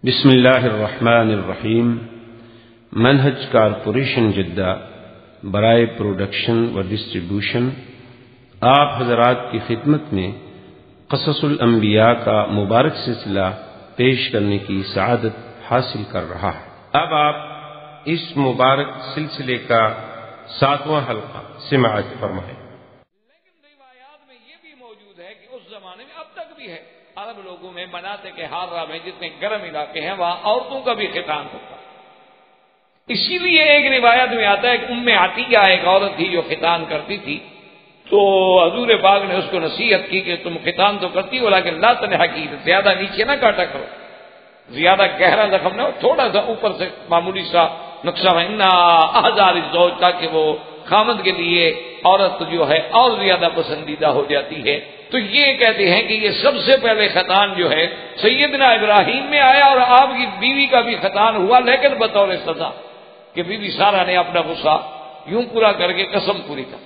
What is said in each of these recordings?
بسم اللہ الرحمن الرحیم۔ منہج کارپوریشن جدہ برائے پروڈکشن و ڈسٹریبیوشن آپ حضرات کی خدمت میں قصص الانبیاء کا مبارک سلسلہ پیش کرنے کی سعادت حاصل کر رہا ہے۔ اب آپ اس مبارک سلسلے کا 7واں حلقہ سماعت فرمائیں۔ لیکن روایات میں یہ بھی موجود ہے کہ اس زمانے میں اب تک بھی ہے، عرب لوگوں میں مناطق کے حارہ میں جتنے گرم علاقے ہیں وہاں عورتوں کا بھی ختان ہوتا ہے۔ اسی لیے ایک روایت میں آتا ہے کہ ام عطیہ ایک عورت تھی جو ختان کرتی تھی، تو حضور پاک نے اس کو نصیحت کی کہ تم ختان تو کرتی ہو لیکن لا تنحکی، زیادہ نیچے نہ کاٹا کرو، زیادہ گہرا زخم نہ ہو، تھوڑا سا اوپر سے معمولی سا نقصہ احزار الزوج، تاکہ وہ خامد کے لیے عورت جو ہے اور زیادہ پسندیدہ ہو جاتی ہے۔ تو یہ کہتے ہیں کہ یہ سب سے پہلے ختان جو ہے سیدنا ابراہیم میں آیا، اور آپ کی بیوی کا بھی ختان ہوا، لیکن بطور سزا کہ بی بی سارہ نے اپنا غصہ یوں پورا کر کے قسم پوری کر۔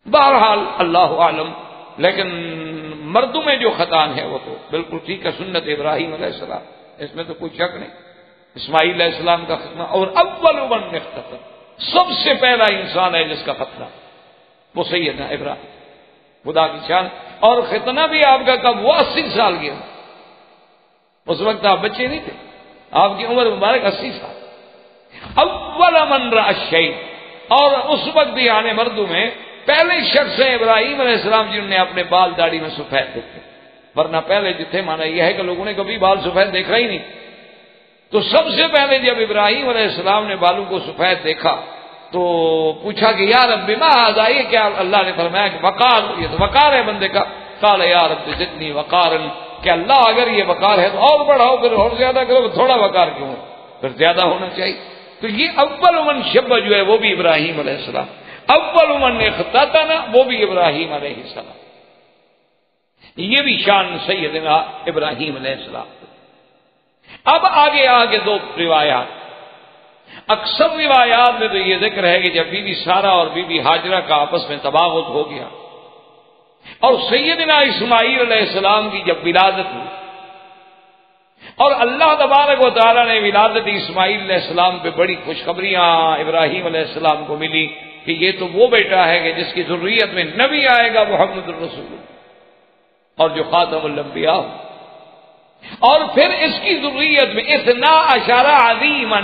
بہرحال اللہ عالم، لیکن مردوں میں جو ختان ہے وہ تو بالکل ٹھیک ہے، سنت ابراہیم علیہ السلام، اس میں تو کوئی شک نہیں۔ اسماعیل علیہ السلام کا ختنہ، اور اول من اختتن، سب سے پہلا انسان ہے جس کا ختنہ وہ سیدنا ابراہیم، خدا کی شان۔ اور ختنہ بھی آپ کا کب؟ وہ 80 سال کی عمر، اس وقت آپ بچے نہیں تھے، آپ کی عمر مبارک 80 سال۔ اول من رأى الشيء، اور اس وقت بھی آنے مردوں میں پہلے شخص ہے ابراہیم علیہ السلام جنہوں نے اپنے بال داڑھی میں سفید دیکھے، ورنہ پہلے جو تھے مانا یہ ہے کہ لوگوں نے کبھی بال سفید دیکھا ہی نہیں۔ تو سب سے پہلے جب ابراہیم علیہ السلام نے بالوں کو سفید دیکھا تو پوچھا کہ یا رب ما ھذا، یہ کیا؟ اللہ نے فرمایا کہ وقار، یہ تو وقار ہے بندے کا۔ قال یا رب زدنی وقارا، کہ اللہ اگر یہ وقار ہے تو اور بڑھاؤ، پھر اور زیادہ کرو، تھوڑا وقار کیوں ہے، پھر زیادہ ہونا چاہیے۔ تو یہ اول من شب جو ہے وہ بھی ابراہیم علیہ السلام، اول من اختتن وہ بھی ابراہیم علیہ السلام، یہ بھی شان سیدنا ابراہیم علیہ السلام۔ اب آگے دو روایات، اکثر روایات میں تو یہ ذکر ہے کہ جب بی بی سارہ اور بی بی ہاجرہ کا آپس میں تباغت ہو گیا اور سیدنا اسماعیل علیہ السلام کی جب ولادت ہوئی، اور اللہ تبارک و تعالیٰ نے ولادت اسماعیل علیہ السلام پہ بڑی خوشخبریاں ابراہیم علیہ السلام کو ملی کہ یہ تو وہ بیٹا ہے کہ جس کی ذریت میں نبی آئے گا محمد الرسول، اور جو خاتم الانبیاء، اور پھر اس کی ذریت میں 12 عظیما،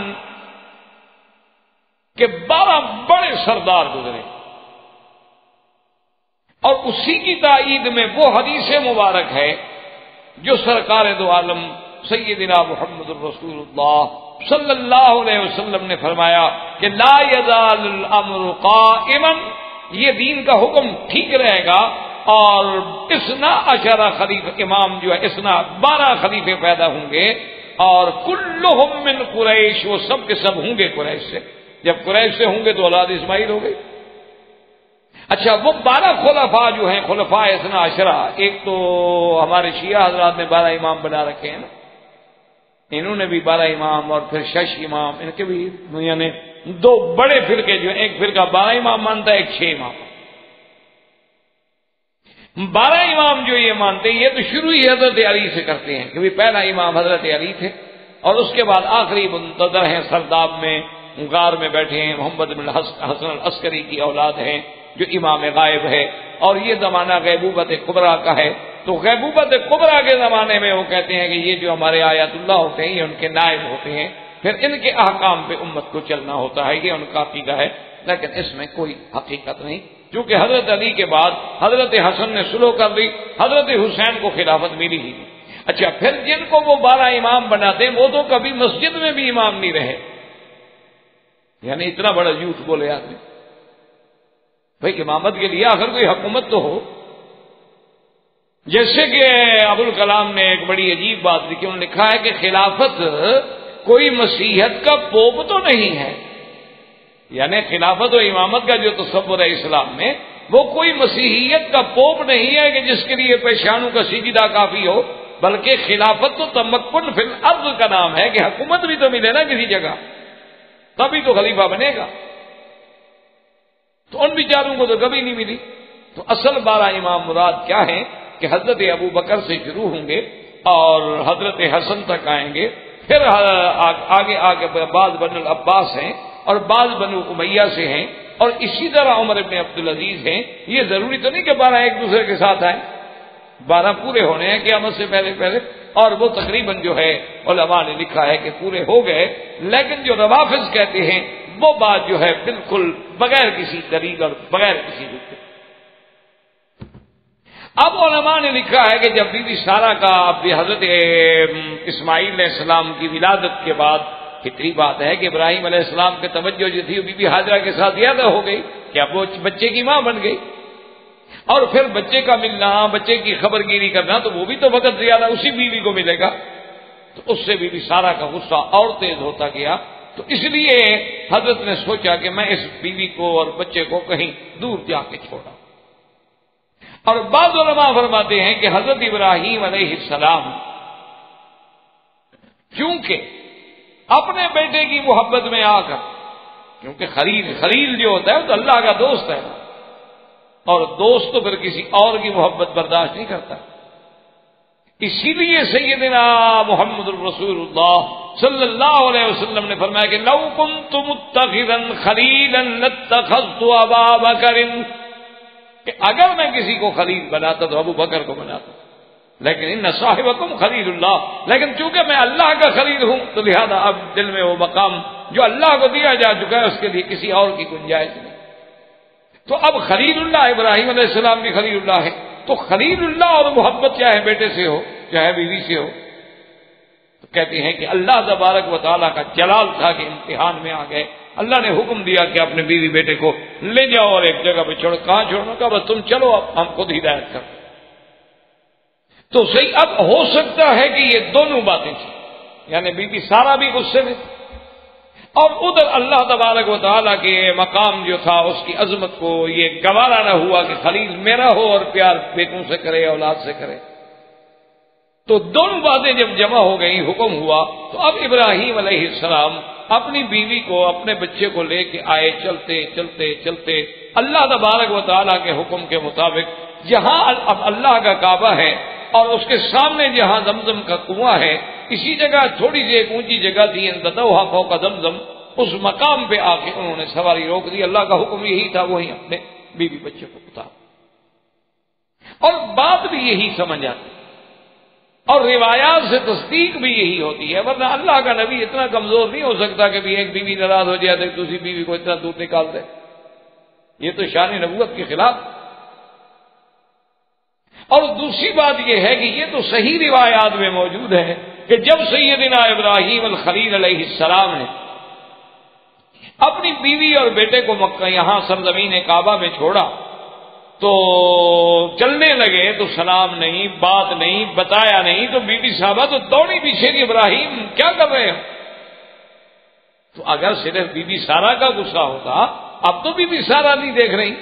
کہ 12 بڑے سردار گزرے، اور اسی کی تائید میں وہ حدیث مبارک ہے جو سرکار دو عالم سیدنا محمد الرسول اللہ صلی اللہ علیہ وسلم نے فرمایا کہ لا یزال الامر قائما، یہ دین کا حکم ٹھیک رہے گا، اور 12 خلیفہ امام جو ہے 12 خلیفے پیدا ہوں گے، اور کلہم من قریش، وہ سب کے سب ہوں گے قریش سے۔ جب قریش سے ہوں گے تو اولاد اسماعیل ہو گئی۔ اچھا، وہ 12 خلفاء جو ہیں خلفاء 12، ایک تو ہمارے شیعہ حضرات نے 12 امام بنا رکھے ہیں نا، انہوں نے بھی 12 امام، اور پھر 6 امام، ان کے بھی یعنی 2 بڑے فرقے جو ہیں، ایک فرقہ 12 امام مانتا ہے، ایک 6 امام۔ 12 امام جو یہ مانتے ہیں، یہ تو شروع ہی حضرت علی سے کرتے ہیں، کیونکہ پہلا امام حضرت علی تھے، اور اس کے بعد آخری منتظر ہیں سرداب میں غار میں بیٹھے ہیں محمد بن حسن العسکری کی اولاد ہیں جو امام غائب ہے، اور یہ زمانہ غیبوبت کبریٰ کا ہے۔ تو غیبوبت کبریٰ کے زمانے میں وہ کہتے ہیں کہ یہ جو ہمارے آیات اللہ ہوتے ہیں یہ ان کے نائب ہوتے ہیں، پھر ان کے احکام پہ امت کو چلنا ہوتا ہے، یہ ان کا عقیدہ ہے، لیکن اس میں کوئی حقیقت نہیں، کیونکہ حضرت علی کے بعد حضرت حسن نے سلو کر دی، حضرت حسین کو خلافت ملی ہی نہیں۔ اچھا، پھر جن کو وہ 12 امام بناتے ہیں وہ تو کبھی مسجد میں بھی امام نہیں رہے، یعنی اتنا بڑا جھوٹ بولے آدمی۔ بھائی امامت کے لیے آخر کوئی حکومت تو ہو، جیسے کہ ابوالکلام نے ایک بڑی عجیب بات لکھی، انہوں نے لکھا ہے کہ خلافت کوئی مسیحیت کا پوپ تو نہیں ہے، یعنی خلافت و امامت کا جو تصور ہے اسلام میں، وہ کوئی مسیحیت کا پوپ نہیں ہے کہ جس کے لیے پیشانوں کا سجدہ کافی ہو، بلکہ خلافت تو تمکن فی الارض کا نام ہے کہ حکومت بھی تو ملے نا کسی جگہ، تبھی تو خلیفہ بنے گا۔ تو ان بیچاروں کو تو کبھی نہیں ملی۔ تو اصل 12 امام مراد کیا ہیں کہ حضرت ابو بکر سے شروع ہوں گے، اور حضرت حسن تک آئیں گے، پھر آگے آگے بعض بنو العباس ہیں اور بعض بنو امیہ سے ہیں، اور اسی طرح عمر ابن عبدالعزیز ہیں۔ یہ ضروری تو نہیں کہ 12 ایک دوسرے کے ساتھ آئیں، 12 پورے ہونے ہیں قیامت سے پہلے پہلے، اور وہ تقریباً جو ہے علماء نے لکھا ہے کہ پورے ہو گئے، لیکن جو روافض کہتے ہیں وہ بات جو ہے بالکل بغیر کسی دلیل اور بغیر کسی حجت۔ اب علماء نے لکھا ہے کہ جب بی بی سارہ کا حضرت اسماعیل علیہ السلام کی ولادت کے بعد فطری بات ہے کہ ابراہیم علیہ السلام کی توجہ جو تھی وہ بی بی ہاجرہ کے ساتھ زیادہ ہو گئی کہ اب وہ بچے کی ماں بن گئی، اور پھر بچے کا ملنا، بچے کی خبر گیری کرنا، تو وہ بھی تو وقت زیادہ اسی بیوی کو ملے گا، تو اس سے بی بی سارہ کا غصہ اور تیز ہوتا گیا۔ تو اس لیے حضرت نے سوچا کہ میں اس بیوی کو اور بچے کو کہیں دور جا کے چھوڑا۔ اور بعض علماء فرماتے ہیں کہ حضرت ابراہیم علیہ السلام چونکہ اپنے بیٹے کی محبت میں آ کر، کیونکہ خلیل جو ہوتا ہے وہ تو اللہ کا دوست ہے، اور دوست تو پھر کسی اور کی محبت برداشت نہیں کرتا، اسی لیے سیدنا محمد الرسول اللہ صلی اللہ علیہ وسلم نے فرمایا کہ لو کنت متخذا خلیلا لاتخذت ابا بکر، کہ اگر میں کسی کو خلیل بناتا تو ابو بکر کو بناتا، لیکن ان صاحبکم خلیل اللہ، لیکن چونکہ میں اللہ کا خلیل ہوں تو لہذا اب دل میں وہ مقام جو اللہ کو دیا جا چکا ہے اس کے لیے کسی اور کی گنجائش نہیں۔ تو اب خلیل اللہ ابراہیم علیہ السلام بھی خلیل اللہ ہے، تو خلیل اللہ اور محبت چاہے بیٹے سے ہو چاہے بیوی سے ہو، تو کہتے ہیں کہ اللہ تبارک و تعالیٰ کا جلال تھا کہ امتحان میں آ گئے، اللہ نے حکم دیا کہ اپنے بیوی بیٹے کو لے جاؤ اور ایک جگہ پہ چھوڑو، کہاں چھوڑنا، کہا بس تم چلو، اب ہم خود ہدایت کر۔ تو صحیح اب ہو سکتا ہے کہ یہ دونوں باتیں تھیں، یعنی بی بی سارہ بھی غصے میں، اور ادھر اللہ تبارک و تعالیٰ کے مقام جو تھا اس کی عظمت کو یہ گوارا نہ ہوا کہ خلیل میرا ہو اور پیار بیٹوں سے کرے اولاد سے کرے۔ تو دونوں باتیں جب جمع ہو گئی، حکم ہوا، تو اب ابراہیم علیہ السلام اپنی بیوی کو اپنے بچے کو لے کے آئے، چلتے چلتے چلتے اللہ تبارک و تعالیٰ کے حکم کے مطابق جہاں اب اللہ کا کعبہ ہے اور اس کے سامنے جہاں زمزم کا کنواں ہے، اسی جگہ تھوڑی سی ایک اونچی جگہ تھی، انددوہا فوق زمزم، اس مقام پہ آ کے انہوں نے سواری روک دی۔ اللہ کا حکم یہی تھا، وہیں اپنے بیوی بچے کو اتار، اور بات بھی یہی سمجھ آتی اور روایات سے تصدیق بھی یہی ہوتی ہے، ورنہ اللہ کا نبی اتنا کمزور نہیں ہو سکتا کہ بھی ایک بیوی ناراض ہو جائے تو دوسری بیوی کو اتنا دور نکال دے، یہ تو شان نبوت کے خلاف۔ اور دوسری بات یہ ہے کہ یہ تو صحیح روایات میں موجود ہے کہ جب سیدنا ابراہیم الخلیل علیہ السلام نے اپنی بیوی اور بیٹے کو مکہ یہاں سرزمین کعبہ میں چھوڑا تو چلنے لگے تو سلام نہیں، بات نہیں، بتایا نہیں، تو بی بی صاحبہ تو دوڑی پیچھے کہ ابراہیم کیا کر رہے ہو؟ تو اگر صرف بی بی سارہ کا غصہ ہوتا، اب تو بی بی سارہ نہیں دیکھ رہی،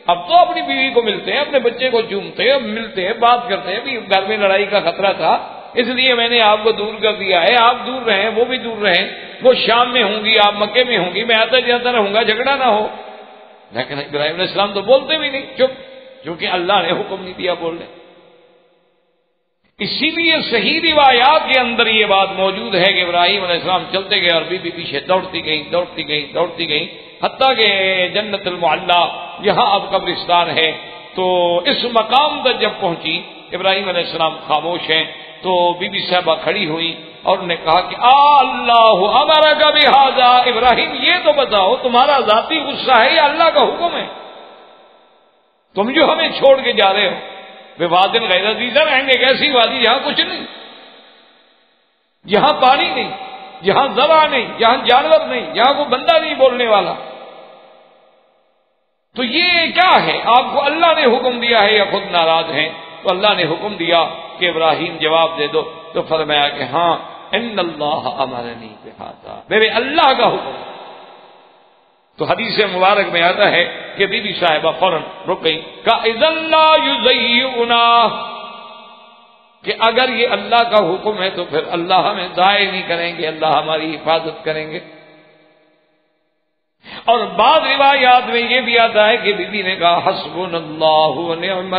اب تو اپنی بیوی کو ملتے ہیں، اپنے بچے کو چومتے ہیں، ملتے ہیں، بات کرتے ہیں، بھی گھر میں لڑائی کا خطرہ تھا اس لیے میں نے آپ کو دور کر دیا ہے، آپ دور رہیں، وہ بھی دور رہیں، وہ شام میں ہوں گی، آپ مکے میں ہوں گی، میں آتا جاتا رہوں گا، جھگڑا نہ ہو۔ لیکن ابراہیم علیہ السلام تو بولتے بھی نہیں، چپ، کیونکہ اللہ نے حکم نہیں دیا بولنے۔ اسی لیے صحیح روایات کے اندر یہ بات موجود ہے کہ ابراہیم علیہ السلام چلتے گئے اور بیوی پیچھے دوڑتی گئی دوڑتی گئی دوڑتی گئی، حتیٰ کہ جنت المعلیٰ یہاں اب قبرستان ہے، تو اس مقام تک جب پہنچی، ابراہیم علیہ السلام خاموش ہیں، تو بی بی صاحبہ کھڑی ہوئی اور نے کہا کہ اللہ امرک بہذا، ابراہیم یہ تو بتاؤ تمہارا ذاتی غصہ ہے یا اللہ کا حکم ہے؟ تم جو ہمیں چھوڑ کے جا رہے ہو، وادٍ غیر ذی زرع، ایک ایسی وادی جہاں کچھ نہیں، جہاں پانی نہیں، جہاں زرع نہیں، جہاں جانور نہیں، جہاں کوئی بندہ نہیں بولنے والا، تو یہ کیا ہے؟ آپ کو اللہ نے حکم دیا ہے یا خود ناراض ہیں؟ تو اللہ نے حکم دیا کہ ابراہیم جواب دے دو، تو فرمایا کہ ہاں ان اللہ امرنی بہذا، میرے اللہ کا حکم۔ تو حدیث مبارک میں آتا ہے کہ بی بی صاحبہ فوراً رک گئی، کہا اذن لا یضیعنا، کہ اگر یہ اللہ کا حکم ہے تو پھر اللہ ہمیں ضائع نہیں کریں گے، اللہ ہماری حفاظت کریں گے۔ اور بعض روایات میں یہ بھی آتا ہے کہ بی بی نے کہا حسبنا اللہ ونعم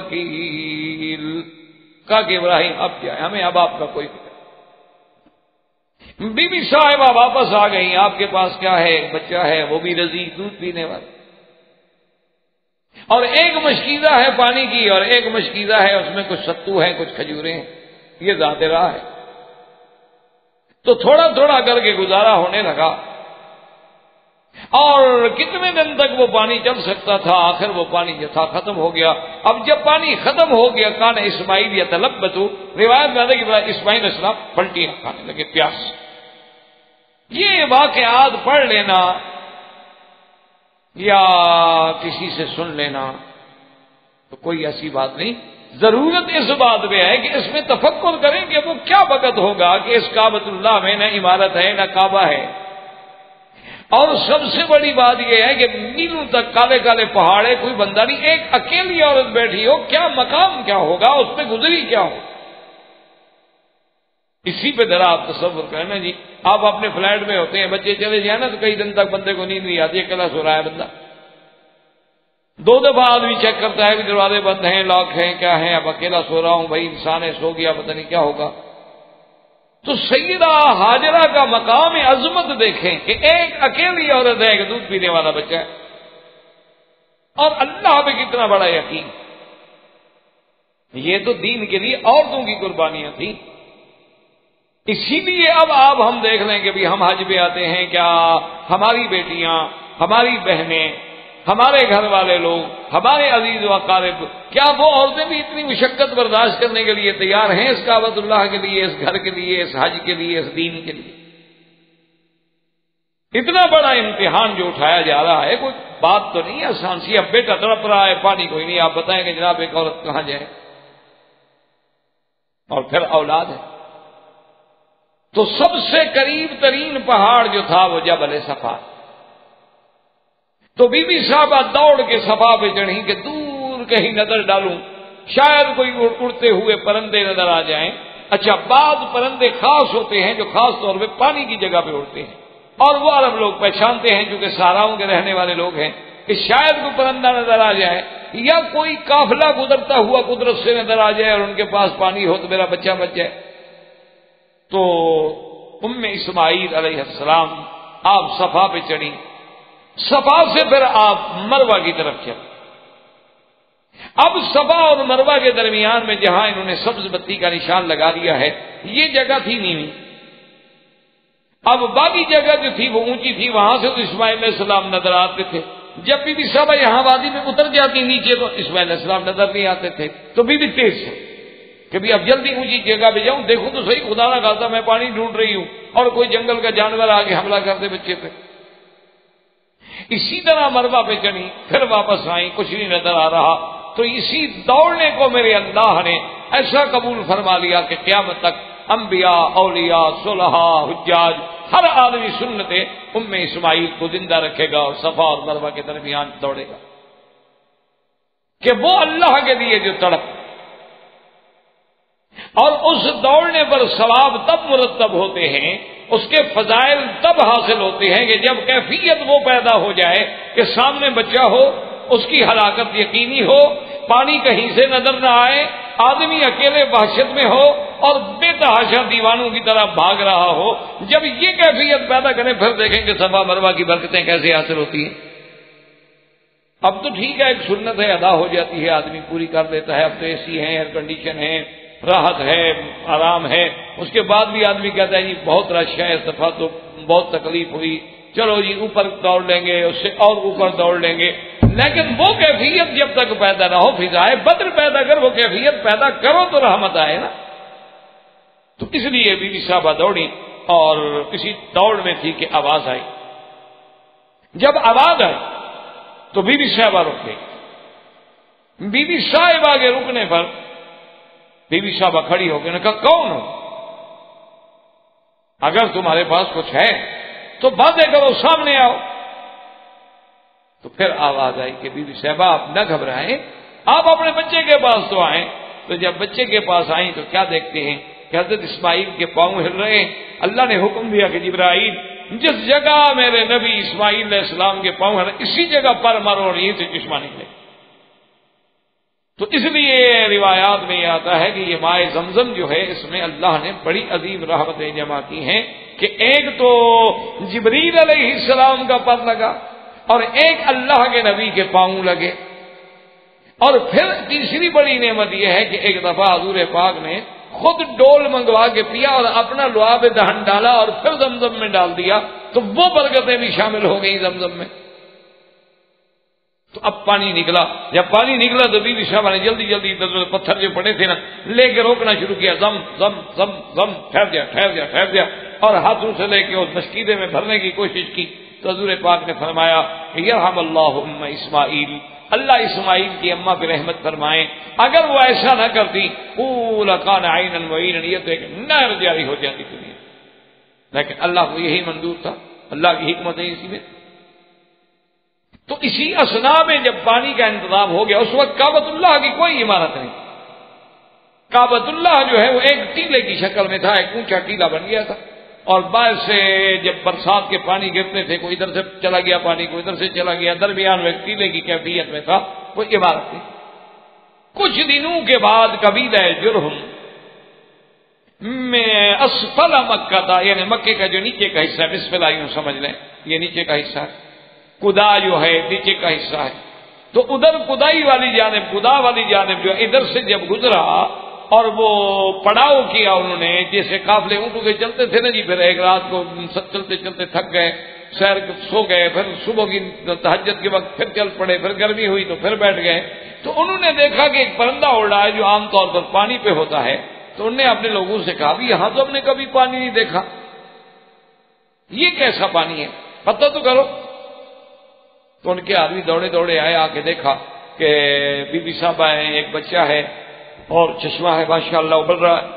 الوکیل، کہا کہ ابراہیم اب کیا ہے، ہمیں اب آپ کا کوئی فکر نہیں۔ بی بی صاحبہ واپس آ گئی، آپ کے پاس کیا ہے، ایک بچہ ہے، وہ بھی رضیع دودھ پینے والا، اور ایک مشکیزہ ہے پانی کی، اور ایک مشکیزہ ہے اس میں کچھ ستو ہے، کچھ کھجوریں ہیں، یہ ذات راہ ہے۔ تو تھوڑا تھوڑا کر کے گزارا ہونے لگا، اور کتنے دن تک وہ پانی چل سکتا تھا، آخر وہ پانی جو تھا ختم ہو گیا۔ اب جب پانی ختم ہو گیا، کان اسماعیل یتلبتو، روایت میں آتا ہے کہ اسماعیل علیہ السلام پلٹیاں کھانے لگے پیاس۔ یہ واقعات پڑھ لینا یا کسی سے سن لینا تو کوئی ایسی بات نہیں، ضرورت اس بات پہ ہے کہ اس میں تفکر کریں کہ وہ کیا وقت ہوگا کہ اس کعبۃ اللہ میں نہ عمارت ہے نہ کعبہ ہے، اور سب سے بڑی بات یہ ہے کہ میلوں تک کالے کالے پہاڑے، کوئی بندہ نہیں، ایک اکیلی عورت بیٹھی ہو، کیا مقام کیا ہوگا، اس پہ گزری کیا ہو۔ اسی پہ ذرا آپ تصور کریں نا جی، آپ اپنے فلیٹ میں ہوتے ہیں، بچے چلے جائیں نا تو کئی دن تک بندے کو نیند نہیں آتی، اکیلا سو رہا ہے بندہ، 2 دفعہ آدمی چیک کرتا ہے کہ دروازے بند ہیں، لاک ہیں، کیا ہیں، اب اکیلا سو رہا ہوں، بھائی انسان ہے، سو گیا، پتہ نہیں کیا ہوگا۔ تو سیدہ ہاجرہ کا مقام عظمت دیکھیں کہ ایک اکیلی عورت ہے کہ دودھ پینے والا بچہ ہے، اور اللہ پہ کتنا بڑا یقین۔ یہ تو دین کے لیے عورتوں کی قربانیاں تھیں، اسی لیے اب آپ ہم دیکھ لیں کہ بھی ہم حج پہ آتے ہیں، کیا ہماری بیٹیاں، ہماری بہنیں، ہمارے گھر والے لوگ، ہمارے عزیز و اقارب، کیا وہ عورتیں بھی اتنی مشقت برداشت کرنے کے لیے تیار ہیں اس کعبۃ اللہ کے لیے، اس گھر کے لیے، اس حج کے لیے، اس دین کے لیے؟ اتنا بڑا امتحان جو اٹھایا جا رہا ہے، کوئی بات تو نہیں آسان سی۔ اب بیٹا تڑپ رہا ہے، پانی کوئی نہیں، آپ بتائیں کہ جناب ایک عورت کہاں جائے، اور پھر اولاد ہے۔ تو سب سے قریب ترین پہاڑ جو تھا وہ جبل صفا، تو بی بی صاحبہ دوڑ کے صفا پہ چڑھی کہ دور کہیں نظر ڈالوں، شاید کوئی اڑتے ہوئے پرندے نظر آ جائیں۔ اچھا، بعض پرندے خاص ہوتے ہیں جو خاص طور پہ پانی کی جگہ پہ اڑتے ہیں، اور وہ عرب لوگ پہچانتے ہیں چونکہ صحراؤں کے رہنے والے لوگ ہیں کہ شاید کوئی پرندہ نظر آ جائے، یا کوئی قافلہ گزرتا ہوا قدرت سے نظر آ جائے اور ان کے پاس پانی ہو تو میرا بچہ بچ جائے۔ تو ام اسماعیل علیہ السلام آپ صفا پہ چڑھی، صفا سے پھر آپ مروہ کی طرف چلے۔ اب صفا اور مروہ کے درمیان میں جہاں انہوں نے سبز بتی کا نشان لگا دیا ہے، یہ جگہ تھی نیوی۔ اب باقی جگہ جو تھی وہ اونچی تھی، وہاں سے تو اسماعیل علیہ السلام نظر آتے تھے۔ جب بی بی صاحبہ یہاں وادی میں اتر جاتی نیچے تو اسماعیل علیہ السلام نظر نہیں آتے تھے، تو بی بی تیز سے کہ بھی اب جلدی اونچی جگہ پہ جاؤں، دیکھوں تو صحیح، خدا نہ خاصا میں پانی ڈھونڈ رہی ہوں اور کوئی جنگل کا جانور آگے حملہ کر دے بچے پہ۔ اسی طرح مروہ پہ چڑھی، پھر واپس آئی، کچھ نہیں نظر آ رہا، تو اسی دوڑنے کو میرے اللہ نے ایسا قبول فرما لیا کہ قیامت تک انبیاء، اولیاء، صلحاء، حجاج، ہر آدمی سنت ام اسماعیل کو زندہ رکھے گا اور صفا اور مروہ کے درمیان دوڑے گا، کہ وہ اللہ کے لیے جو تڑپ، اور اس دوڑنے پر ثواب تب مرتب ہوتے ہیں، اس کے فضائل تب حاصل ہوتے ہیں کہ جب کیفیت وہ پیدا ہو جائے کہ سامنے بچہ ہو، اس کی ہلاکت یقینی ہو، پانی کہیں سے نظر نہ آئے، آدمی اکیلے وحشت میں ہو اور بے تحاشا دیوانوں کی طرح بھاگ رہا ہو۔ جب یہ کیفیت پیدا کریں پھر دیکھیں کہ صفا مروہ کی برکتیں کیسے حاصل ہوتی ہیں۔ اب تو ٹھیک ہے، ایک سنت ہے، ادا ہو جاتی ہے، آدمی پوری کر دیتا ہے، اب تو اے سی ہے، ایئر کنڈیشن ہے، راحت ہے، آرام ہے، اس کے بعد بھی آدمی کہتا ہے جی بہت رش ہے، اس دفعہ تو بہت تکلیف ہوئی، چلو جی اوپر دوڑ لیں گے، اس سے اور اوپر دوڑ لیں گے۔ لیکن وہ کیفیت جب تک پیدا نہ ہو، فضائے بدر پیدا کر، وہ کیفیت پیدا کرو تو رحمت آئے نا۔ تو اس لیے بی بی صاحبہ دوڑی، اور کسی دوڑ میں تھی کہ آواز آئی۔ جب آواز آئی تو بی بی صاحبہ رک گئی۔ بی بی صاحبہ کے رکنے پر بی بی صاحبہ کھڑی ہو گئی، نے کہا کون ہو؟ اگر تمہارے پاس کچھ ہے تو باتیں کرو، سامنے آؤ۔ تو پھر آواز آئی کہ بی بی صاحبہ آپ نہ گھبرائیں، آپ اپنے بچے کے پاس تو آئیں۔ تو جب بچے کے پاس آئیں تو کیا دیکھتے ہیں کہ حضرت اسماعیل کے پاؤں ہل رہے ہیں۔ اللہ نے حکم دیا کہ جبرائیل جس جگہ میرے نبی اسماعیل علیہ السلام کے پاؤں ہل رہے اسی جگہ پر مارو اور یہیں سے چشمہ نکلے۔ تو اس لیے روایات میں یہ آتا ہے کہ یہ ماء زمزم جو ہے اس میں اللہ نے بڑی عظیم رحمتیں جمع کی ہیں کہ ایک تو جبریل علیہ السلام کا پر لگا اور ایک اللہ کے نبی کے پاؤں لگے، اور پھر تیسری بڑی نعمت یہ ہے کہ ایک دفعہ حضور پاک نے خود ڈول منگوا کے پیا اور اپنا لعاب دہن ڈالا اور پھر زمزم میں ڈال دیا، تو وہ برکتیں بھی شامل ہو گئی زمزم میں۔ تو اب پانی نکلا، جب پانی نکلا تو بی بی صاحبہ نے جلدی جلدی پتھر جو پڑے تھے نا لے کے روکنا شروع کیا، زم زم زم زم، ٹھہر جا ٹھہر جا ٹھہر جا، اور ہاتھوں سے لے کے اس مشکیدے میں بھرنے کی کوشش کی۔ تو حضور پاک نے فرمایا کہ یرحم اللہ ام اسماعیل، اللہ اسماعیل کی اماں پہ رحمت فرمائیں، اگر وہ ایسا نہ کرتی لکان عینا وعینا، یہ تو ایک نہر جاری ہو جاتی دنیا، لیکن اللہ کو یہی منظور تھا، اللہ کی حکمت ہے اسی میں۔ تو اسی اثنا میں جب پانی کا انتظام ہو گیا، اس وقت کعبۃ اللہ کی کوئی عمارت نہیں، کعبۃ اللہ جو ہے وہ ایک ٹیلے کی شکل میں تھا، ایک اونچا ٹیلا بن گیا تھا، اور باہر سے جب برسات کے پانی گرتے تھے، کوئی ادھر سے چلا گیا پانی، کوئی ادھر سے چلا گیا، درمیان میں ٹیلے کی کیفیت میں تھا، کوئی عمارت تھی۔ کچھ دنوں کے بعد قبیلہ جرہم میں اسفل مکہ تھا، یعنی مکے کا جو نیچے کا حصہ ہے، بسم اللہ یوں سمجھ لیں یہ نیچے کا حصہ ہے، قدا جو ہے نیچے کا حصہ ہے، تو ادھر قدائی والی جانب، قدا والی جانب جو ادھر سے جب گزرا اور وہ پڑاؤ کیا انہوں نے، جیسے قافلے اونٹوں کے چلتے تھے نا جی، پھر ایک رات کو چلتے چلتے تھک گئے، سیر سو گئے، پھر صبح کی تہجد کے وقت پھر چل پڑے، پھر گرمی ہوئی تو پھر بیٹھ گئے، تو انہوں نے دیکھا کہ ایک پرندہ اڑ رہا ہے جو عام طور پر پانی پہ ہوتا ہے، تو انہوں نے اپنے لوگوں سے کہا بھی یہاں تو ہم نے کبھی پانی نہیں دیکھا، یہ کیسا پانی ہے، پتہ تو کرو۔ تو ان کے آدمی دوڑے دوڑے آئے، آ کے دیکھا کہ بی بی صاحبہ ہیں، ایک بچہ ہے اور چشمہ ہے ماشاءاللہ ابل رہا ہے،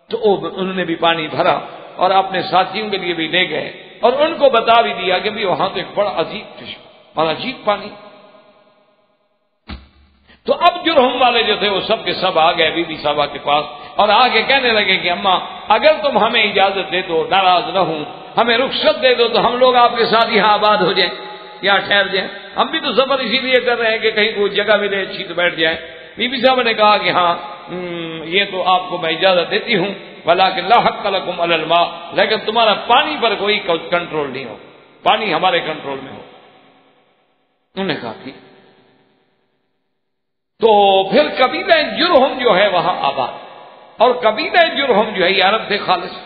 تو انہوں نے بھی پانی بھرا اور اپنے ساتھیوں کے لیے بھی لے گئے اور ان کو بتا بھی دیا کہ بھی وہاں تو ایک بڑا عجیب چشمہ اور عجیب پانی۔ تو اب جرہم والے جو تھے وہ سب کے سب آ گئے بی بی صاحبہ کے پاس اور آ کے کہنے لگے کہ اماں اگر تم ہمیں اجازت دے دو، ناراض نہ ہوں، ہمیں رخصت دے دو تو ہم لوگ آپ کے ساتھ یہاں آباد ہو جائیں، یہاں ٹھہر جائیں، ہم بھی تو سفر اسی لیے کر رہے ہیں کہ کہیں کوئی جگہ ملے اچھی تو بیٹھ جائیں۔ بی بی صاحب نے کہا کہ ہاں یہ تو آپ کو میں اجازت دیتی ہوں، ولکن لا حق لکم علی الماء، لیکن تمہارا پانی پر کوئی کنٹرول نہیں ہو، پانی ہمارے کنٹرول میں ہو۔ انہوں نے کہا ٹھیک۔ تو پھر قبیلہ جرہم جو ہے وہاں آباد، اور قبیلہ جرہم جو ہے یہ عرب تھے خالص۔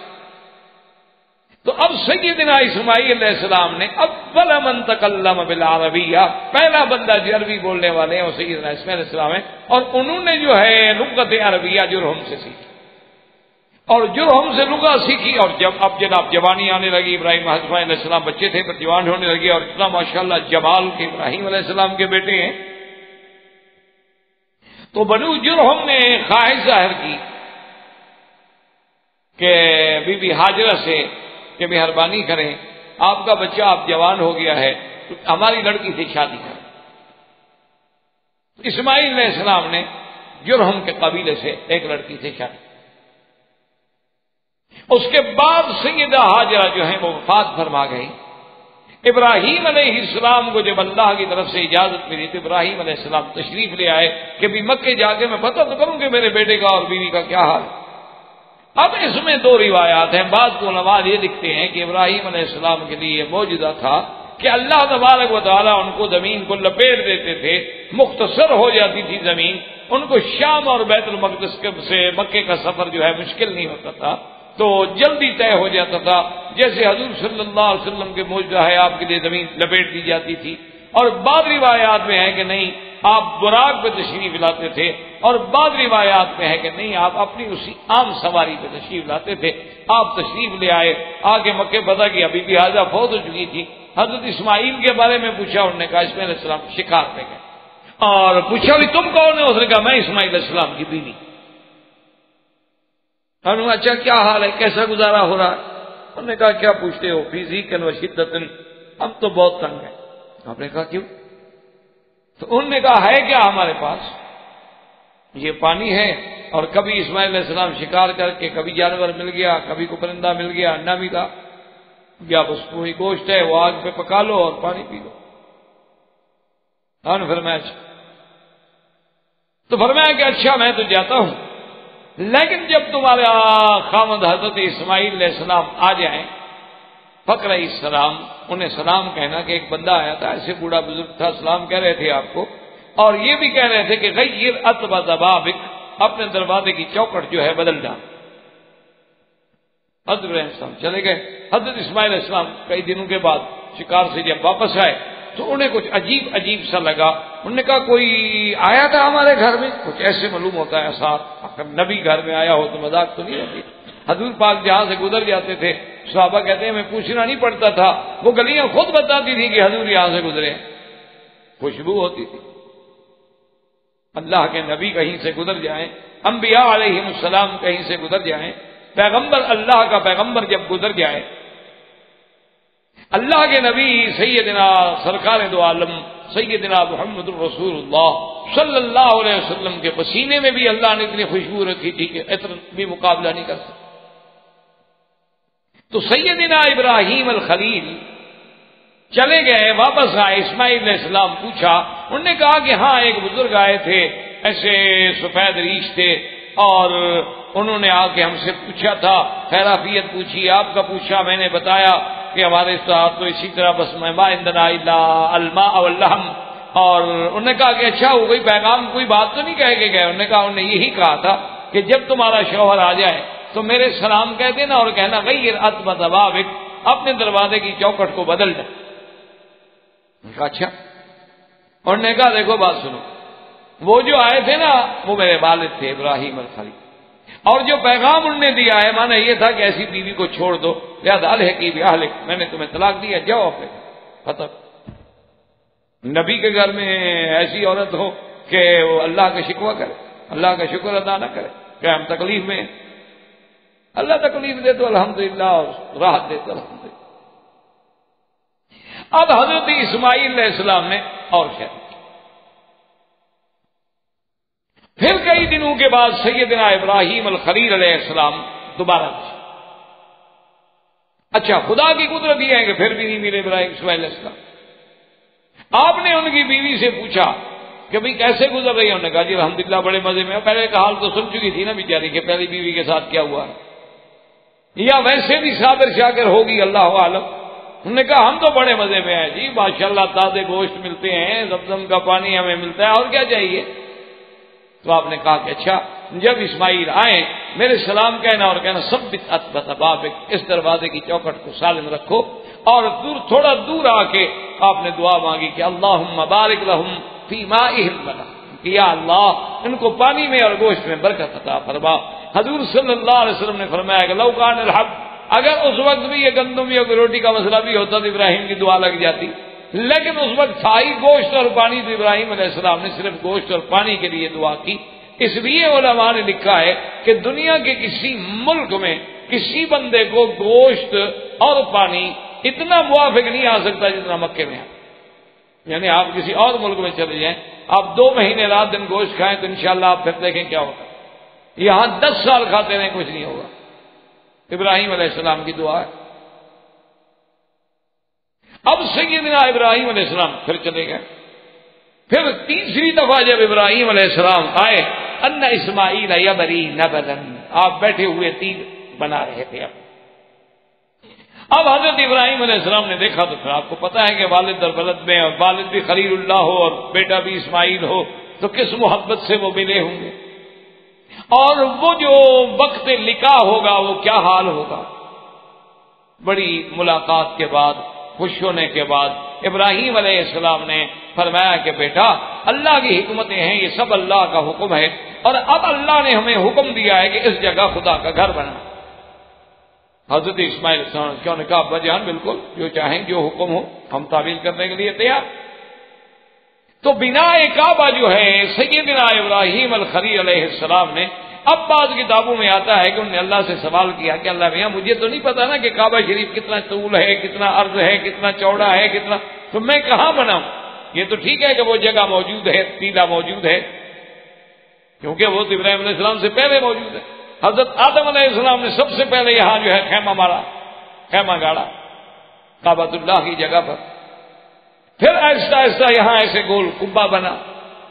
تو اب سیدنا اسماعیل علیہ السلام نے اول من تکلم بالعربیہ، پہلا بندہ جو عربی بولنے والے ہیں وہ سیدنا اسماعیل علیہ السلام ہے، اور انہوں نے جو ہے لغت عربیہ جرہم سے سیکھی، اور جرہم سے لغت سیکھی، اور جب اب جناب جوانی آنے لگی، ابراہیم اسماعیل علیہ السلام بچے تھے پھر جوان ہونے لگے، اور اتنا ماشاءاللہ جمال کے ابراہیم علیہ السلام کے بیٹے ہیں، تو بنو جرہم نے خواہش ظاہر کی کہ بی بی ہاجرہ سے کہ مہربانی کریں، آپ کا بچہ اب جوان ہو گیا ہے تو ہماری لڑکی سے شادی کریں۔ اسماعیل علیہ السلام نے جرہم کے قبیلے سے ایک لڑکی سے شادی، اس کے بعد سیدہ ہاجرہ جو ہیں وہ وفات فرما گئی۔ ابراہیم علیہ السلام کو جب اللہ کی طرف سے اجازت ملی تو ابراہیم علیہ السلام تشریف لے آئے کہ بھی مکے جا کے میں پتہ تو کروں کہ میرے بیٹے کا اور بیوی کا کیا حال ہے۔ اب اس میں دو روایات ہیں، بعض علماء یہ لکھتے ہیں کہ ابراہیم علیہ السلام کے لیے یہ معجزہ تھا کہ اللہ تبارک و تعالیٰ ان کو زمین کو لپیٹ دیتے تھے، مختصر ہو جاتی تھی زمین، ان کو شام اور بیت المقدس سے مکے کا سفر جو ہے مشکل نہیں ہوتا تھا، تو جلدی طے ہو جاتا تھا، جیسے حضور صلی اللہ علیہ وسلم کے معجزہ ہے آپ کے لیے زمین لپیٹ دی جاتی تھی۔ اور بعض روایات میں ہے کہ نہیں آپ براق پہ تشریف لاتے تھے، اور بعض روایات میں ہے کہ نہیں آپ اپنی اسی عام سواری پہ تشریف لاتے تھے۔ آپ تشریف لے آئے، آگے مکے پتہ کیا بی بی حاجہ فوت ہو چکی تھی، حضرت اسماعیل کے بارے میں پوچھا، انہوں نے کہا اسماعیل علیہ السلام شکار پہ گئے، اور پوچھا بھی تم کون ہے، اس نے کہا میں اسماعیل علیہ السلام کی بیوی۔ اچھا کیا حال ہے، کیسا گزارا ہو رہا ہے؟ انہوں نے کہا کیا پوچھتے ہو، فی ضیق و شدۃ، ہم تو بہت تنگ ہیں۔ آپ نے کہا کیوں؟ تو انہوں نے کہا ہے کیا ہمارے پاس، یہ پانی ہے، اور کبھی اسماعیل علیہ السلام شکار کر کے کبھی جانور مل گیا، کبھی کو پرندہ مل گیا، انڈا ملا، یا بس وہی گوشت ہے وہ آگ پہ پکا لو اور پانی پی لو۔ ہاں فرمایا تو فرمایا کہ اچھا میں تو جاتا ہوں، لیکن جب تمہارا خامد حضرت اسماعیل علیہ السلام آ جائیں، فقر السلام، انہیں سلام کہنا کہ ایک بندہ آیا تھا، ایسے بوڑھا بزرگ تھا، سلام کہہ رہے تھے آپ کو، اور یہ بھی کہہ رہے تھے کہ غیر اتبع بابک، اپنے دروازے کی چوکٹ جو ہے بدل ڈال۔ حضرت علیہ السلام چلے گئے۔ حضرت اسماعیل علیہ السلام کئی دنوں کے بعد شکار سے جب واپس آئے تو انہیں کچھ عجیب عجیب سا لگا۔ انہوں نے کہا کوئی آیا تھا ہمارے گھر میں، کچھ ایسے معلوم ہوتا ہے صاحب، اگر نبی گھر میں آیا ہو تو مذاق تو نہیں ہوتی۔ حضور پاک جہاں سے گزر جاتے تھے صحابہ کہتے ہیں ہمیں پوچھنا نہیں پڑتا تھا، وہ گلیاں خود بتاتی تھی کہ حضور یہاں سے گزرے، خوشبو ہوتی تھی۔ اللہ کے نبی کہیں سے گزر جائیں، انبیاء علیہم السلام کہیں سے گزر جائیں، پیغمبر اللہ کا پیغمبر جب گزر جائے، اللہ کے نبی سیدنا سرکار دو عالم سیدنا محمد الرسول اللہ صلی اللہ علیہ وسلم کے پسینے میں بھی اللہ نے اتنی خوشبو رکھی تھی کہ عطر بھی مقابلہ نہیں کر سکتا۔ تو سیدنا ابراہیم الخلیل چلے گئے، واپس آئے، اسماعیل علیہ السلام پوچھا، انہوں نے کہا کہ ہاں ایک بزرگ آئے تھے، ایسے سفید ریش تھے، اور انہوں نے آ کے ہم سے پوچھا تھا، خیرافیت پوچھی، آپ کا پوچھا، میں نے بتایا کہ ہمارے ساتھ تو اسی طرح بس ما عندنا الا الماء واللحم، اور انہوں نے کہا کہ اچھا ہو گئی، پیغام کوئی بات تو نہیں کہہ کے گئے؟ انہوں نے کہا انہوں نے یہی کہا تھا کہ جب تمہارا شوہر آ جائے تو میرے سلام کہہ دینا اور کہنا غیر اتبع بابک، اپنے دروازے کی چوکٹ کو بدل دے۔ کہا اچھا۔ اور نے کہا دیکھو بات سنو، وہ جو آئے تھے نا وہ میرے والد تھے ابراہیم الخلیل، اور جو پیغام انہوں نے دیا ہے مانا یہ تھا کہ ایسی بیوی کو چھوڑ دو، لہذا الحقی باہلک، میں نے تمہیں طلاق دیا، جاؤ اپنے ختم۔ نبی کے گھر میں ایسی عورت ہو کہ وہ اللہ کا شکوہ کرے، اللہ کا شکر ادا نہ کرے کہ ہم تکلیف میں ہیں، اللہ تکلیف دے تو الحمدللہ اور راحت دے تو الحمدللہ۔ اب حضرت اسماعیل علیہ السلام نے اور کیا، پھر کئی دنوں کے بعد سیدنا ابراہیم الخلیل علیہ السلام دوبارہ پوچھا۔ اچھا خدا کی قدرت یہ ہے کہ پھر بھی نہیں ملے ابراہیم اسماعیل علیہ السلام۔ آپ نے ان کی بیوی سے پوچھا کہ بھئی کیسے گزر رہی ہے؟ انہوں نے کہا جی الحمدللہ بڑے مزے میں۔ پہلے کا حال تو سن چکی تھی نا بیچاری کہ پہلی بیوی کے ساتھ کیا ہوا ہے، یا ویسے بھی صابر شاکر ہوگی اللہ عالم۔ انہوں نے کہا ہم تو بڑے مزے میں ہیں جی، ماشاءاللہ تازے گوشت ملتے ہیں، زمزم کا پانی ہمیں ملتا ہے، اور کیا چاہیے؟ تو آپ نے کہا کہ اچھا جب اسماعیل آئیں میرے سلام کہنا اور کہنا ثبت اتبع بابک، اس دروازے کی چوکٹ کو سالم رکھو، اور تھوڑا دور آ کے آپ نے دعا مانگی کہ اللہم بارک لہم فی مائہم ولحم، کہ یا اللہ ان کو پانی میں اور گوشت میں برکت عطا فرما۔ حضور صلی اللہ علیہ وسلم نے فرمایا کہ لو کان الحب، اگر اس وقت بھی یہ گندم یا روٹی کا مسئلہ بھی ہوتا تو ابراہیم کی دعا لگ جاتی، لیکن اس وقت تھا ہی گوشت اور پانی، تو ابراہیم علیہ السلام نے صرف گوشت اور پانی کے لیے دعا کی۔ اس لیے علماء نے لکھا ہے کہ دنیا کے کسی ملک میں کسی بندے کو گوشت اور پانی اتنا موافق نہیں آ سکتا جتنا مکے میں ہے۔ یعنی آپ کسی اور ملک میں چلے جائیں، آپ 2 مہینے رات دن گوشت کھائیں تو انشاءاللہ آپ پھر دیکھیں کیا ہوگا۔ یہاں 10 سال کھاتے رہیں کچھ نہیں ہوگا۔ ابراہیم علیہ السلام کی دعا ہے۔ اب سیدنا ابراہیم علیہ السلام پھر چلے گئے۔ پھر تیسری دفعہ جب ابراہیم علیہ السلام آئے، ان اسماعیل یبری نبلا، آپ بیٹھے ہوئے تیر بنا رہے تھے۔ اب حضرت ابراہیم علیہ السلام نے دیکھا تو پھر آپ کو پتا ہے کہ والد در بلد میں، اور والد بھی خلیل اللہ ہو اور بیٹا بھی اسماعیل ہو تو کس محبت سے وہ ملے ہوں گے، اور وہ جو وقت لقاء ہوگا وہ کیا حال ہوگا۔ بڑی ملاقات کے بعد، خوش ہونے کے بعد ابراہیم علیہ السلام نے فرمایا کہ بیٹا اللہ کی حکمتیں ہیں، یہ سب اللہ کا حکم ہے، اور اب اللہ نے ہمیں حکم دیا ہے کہ اس جگہ خدا کا گھر بنا۔ حضرت اسماعیل علیہ السلام نے کہا ابا جان بالکل، جو چاہیں جو حکم ہو ہم تعمیل کرنے کے لیے تیار۔ تو بنا کعبہ جو ہے سیدنا ابراہیم الخلیل علیہ السلام نے، اب بعض کتابوں میں آتا ہے کہ انہوں نے اللہ سے سوال کیا کہ اللہ میاں مجھے تو نہیں پتا نا کہ کعبہ شریف کتنا طول ہے، کتنا عرض ہے، کتنا چوڑا ہے، کتنا، تو میں کہاں بناؤں؟ یہ تو ٹھیک ہے کہ وہ جگہ موجود ہے، ٹیلہ موجود ہے، کیونکہ وہ تو ابراہیم علیہ السلام سے پہلے موجود ہے۔ حضرت آدم علیہ السلام نے سب سے پہلے یہاں جو ہے خیمہ مارا، خیمہ گاڑا کعبۃ اللہ کی جگہ پر، پھر آہستہ آہستہ یہاں ایسے گول کعبہ بنا،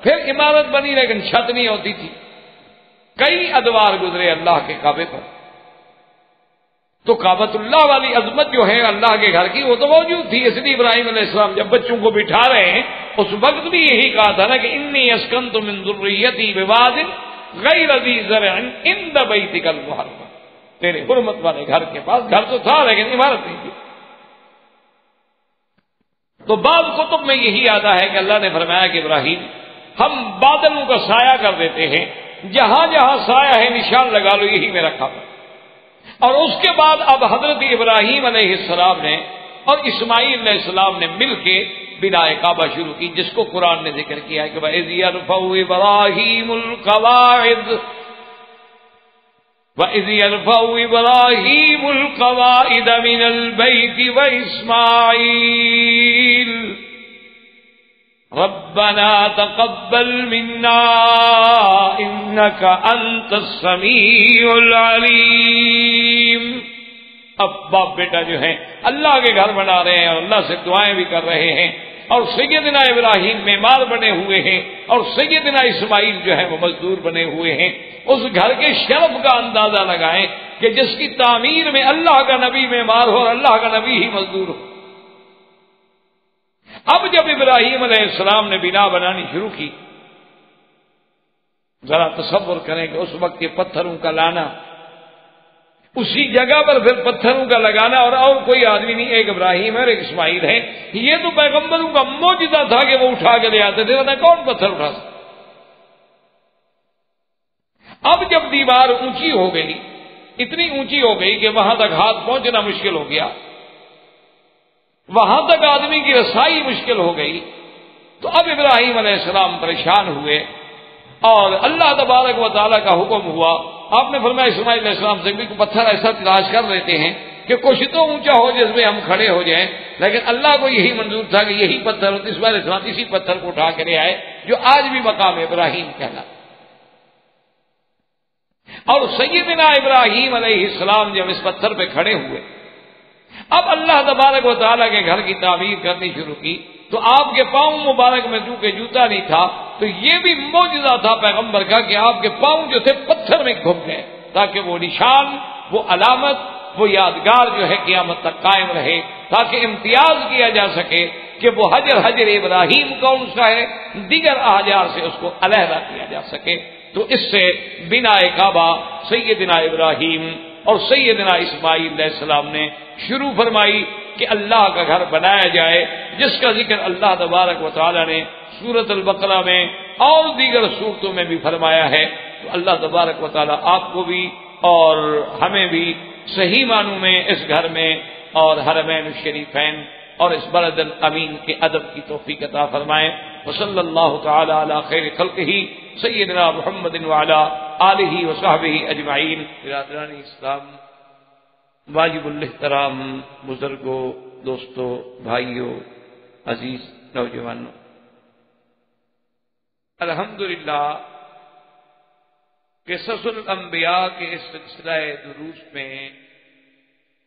پھر عمارت بنی لیکن چھت نہیں ہوتی تھی. کئی ادوار گزرے اللہ کے کعبے پر. تو کعبۃ اللہ والی عظمت جو ہے اللہ کے گھر کی وہ تو موجود تھی. اس لیے ابراہیم علیہ السلام جب بچوں کو بٹھا رہے ہیں اس وقت بھی یہی کہا تھا نا کہ انی اسکنت من ذریتی بواد غیر ذی زرع عند بیتک المحرم. تیرے حرمت والے گھر کے پاس، گھر تو تھا لیکن عمارت نہیں تھی. تو بعض کتب میں یہی آتا ہے کہ اللہ نے فرمایا کہ ابراہیم ہم بادلوں کا سایہ کر دیتے ہیں، جہاں جہاں سایہ ہے نشان لگا لو یہی میرا کعبہ. اور اس کے بعد اب حضرت ابراہیم علیہ السلام نے اور اسماعیل علیہ السلام نے مل کے بناء کعبہ شروع کی، جس کو قرآن نے ذکر کیا ہے کہ وَإِذْ يَرْفَعُ إِبْرَاهِيمُ الْقَوَاعِدَ وَإِذْ يَرْفَعُ إِبْرَاهِيمُ الْقَوَاعِدَ مِنَ الْبَيْتِ وَإِسْمَاعِيلُ رَبَّنَا تَقَبَّلْ مِنَّا إِنَّكَ أَنْتَ السَّمِيعُ الْعَلِيمُ. اب باپ بیٹا جو ہیں اللہ کے گھر بنا رہے ہیں اور اللہ سے دعائیں بھی کر رہے ہیں، اور سیدنا ابراہیم معمار بنے ہوئے ہیں اور سیدنا اسماعیل جو ہے وہ مزدور بنے ہوئے ہیں. اس گھر کے شرف کا اندازہ لگائیں کہ جس کی تعمیر میں اللہ کا نبی معمار ہو اور اللہ کا نبی ہی مزدور ہو. اب جب ابراہیم علیہ السلام نے بنا بنانی شروع کی، ذرا تصور کریں کہ اس وقت کے پتھروں کا لانا، اسی جگہ پر پھر پتھروں کا لگانا، اور کوئی آدمی نہیں، ایک ابراہیم ہے اور ایک اسماعیل ہے. یہ تو پیغمبروں کا معجزہ تھا کہ وہ اٹھا کے لے آتے تھے، ورنہ کون پتھر اٹھا سکتا. اب جب دیوار اونچی ہو گئی، اتنی اونچی ہو گئی کہ وہاں تک ہاتھ پہنچنا مشکل ہو گیا، وہاں تک آدمی کی رسائی مشکل ہو گئی، تو اب ابراہیم علیہ السلام پریشان ہوئے اور اللہ تبارک و تعالیٰ کا حکم ہوا. آپ نے فرمایا اسماعیل علیہ السلام سے بھی پتھر ایسا تلاش کر لیتے ہیں کہ کچھ تو اونچا ہو جس میں ہم کھڑے ہو جائیں. لیکن اللہ کو یہی منظور تھا کہ یہی پتھر ہو. اسماعیل علیہ السلام اسی پتھر کو اٹھا کے لے آئے جو آج بھی مقام ابراہیم کہلاتا. اور سیدنا ابراہیم علیہ السلام جب اس پتھر پہ کھڑے ہوئے، اب اللہ تبارک و تعالیٰ کے گھر کی تعمیر کرنی شروع کی، تو آپ کے پاؤں مبارک میں چونکہ جوتا نہیں تھا، تو یہ بھی معجزہ تھا پیغمبر کا کہ آپ کے پاؤں جو تھے پتھر میں گھم گئے، تاکہ وہ نشان، وہ علامت، وہ یادگار جو ہے قیامت تک قائم رہے، تاکہ امتیاز کیا جا سکے کہ وہ حجر ابراہیم کون سا ہے، دیگر احجار سے اس کو علیحدہ کیا جا سکے. تو اس سے بناء کعبہ سیدنا ابراہیم اور سیدنا اسماعیل علیہ السلام نے شروع فرمائی کہ اللہ کا گھر بنایا جائے، جس کا ذکر اللہ تبارک و تعالی نے سورۃ البقرہ میں اور دیگر سورتوں میں بھی فرمایا ہے. تو اللہ تبارک و تعالی آپ کو بھی اور ہمیں بھی صحیح معنوں میں اس گھر میں اور حرمین الشریفین اور اس بلد الامین کے ادب کی توفیق عطا فرمائے. وصلی اللہ تعالی علی خیر خلقہ سیدنا محمد وعلی آلہ وصحبہ اجمعین. برادران اسلام، واجب الاحترام بزرگوں، دوستوں، بھائیوں، عزیز نوجوانوں، الحمدللہ قصص الانبیاء کے اس سلسلہ دروس میں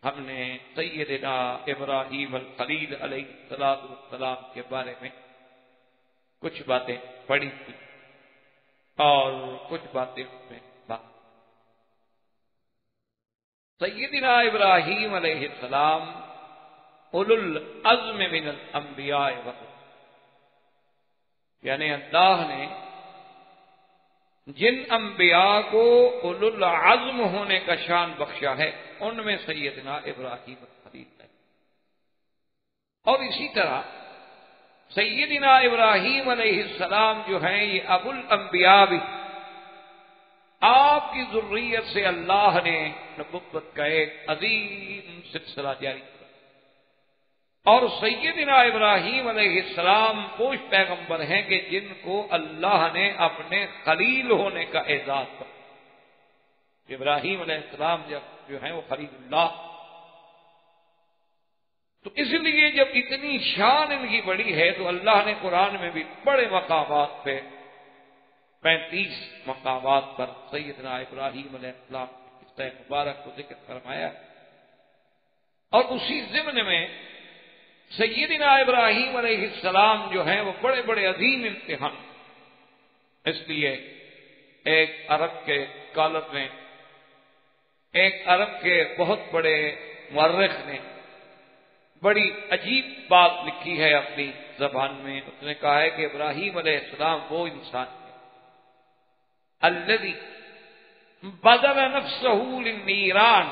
ہم نے سیدنا ابراہیم الخلیل علیہ السلام کے بارے میں کچھ باتیں پڑھی تھی اور کچھ باتیں اس میں سیدنا ابراہیم علیہ السلام اولو العزم من الانبیاء یعنی اللہ نے جن انبیاء کو اولو العزم ہونے کا شان بخشا ہے ان میں سیدنا ابراہیم الخلیل ہے. اور اسی طرح سیدنا ابراہیم علیہ السلام جو ہیں یہ ابو الانبیاء بھی، آپ کی ذریت سے اللہ نے نبوت کا ایک عظیم سلسلہ جاری کیا. اور سیدنا ابراہیم علیہ السلام وہ پیغمبر ہیں کہ جن کو اللہ نے اپنے خلیل ہونے کا اعزاز کیا. ابراہیم علیہ السلام جو ہیں وہ خلیل اللہ. تو اس لیے جب اتنی شان ان کی بڑی ہے تو اللہ نے قرآن میں بھی بڑے مقامات پہ 35 مقامات پر سیدنا ابراہیم علیہ السلام کی قصہ مبارک کو ذکر فرمایا. اور اسی ضمن میں سیدنا ابراہیم علیہ السلام جو ہیں وہ بڑے بڑے عظیم امتحان اس لیے ایک عرب کے اسکالر نے، ایک عرب کے بہت بڑے مورخ نے بڑی عجیب بات لکھی ہے اپنی زبان میں. اس نے کہا ہے کہ ابراہیم علیہ السلام وہ انسان ہے الذی بدل نفسہ للنیران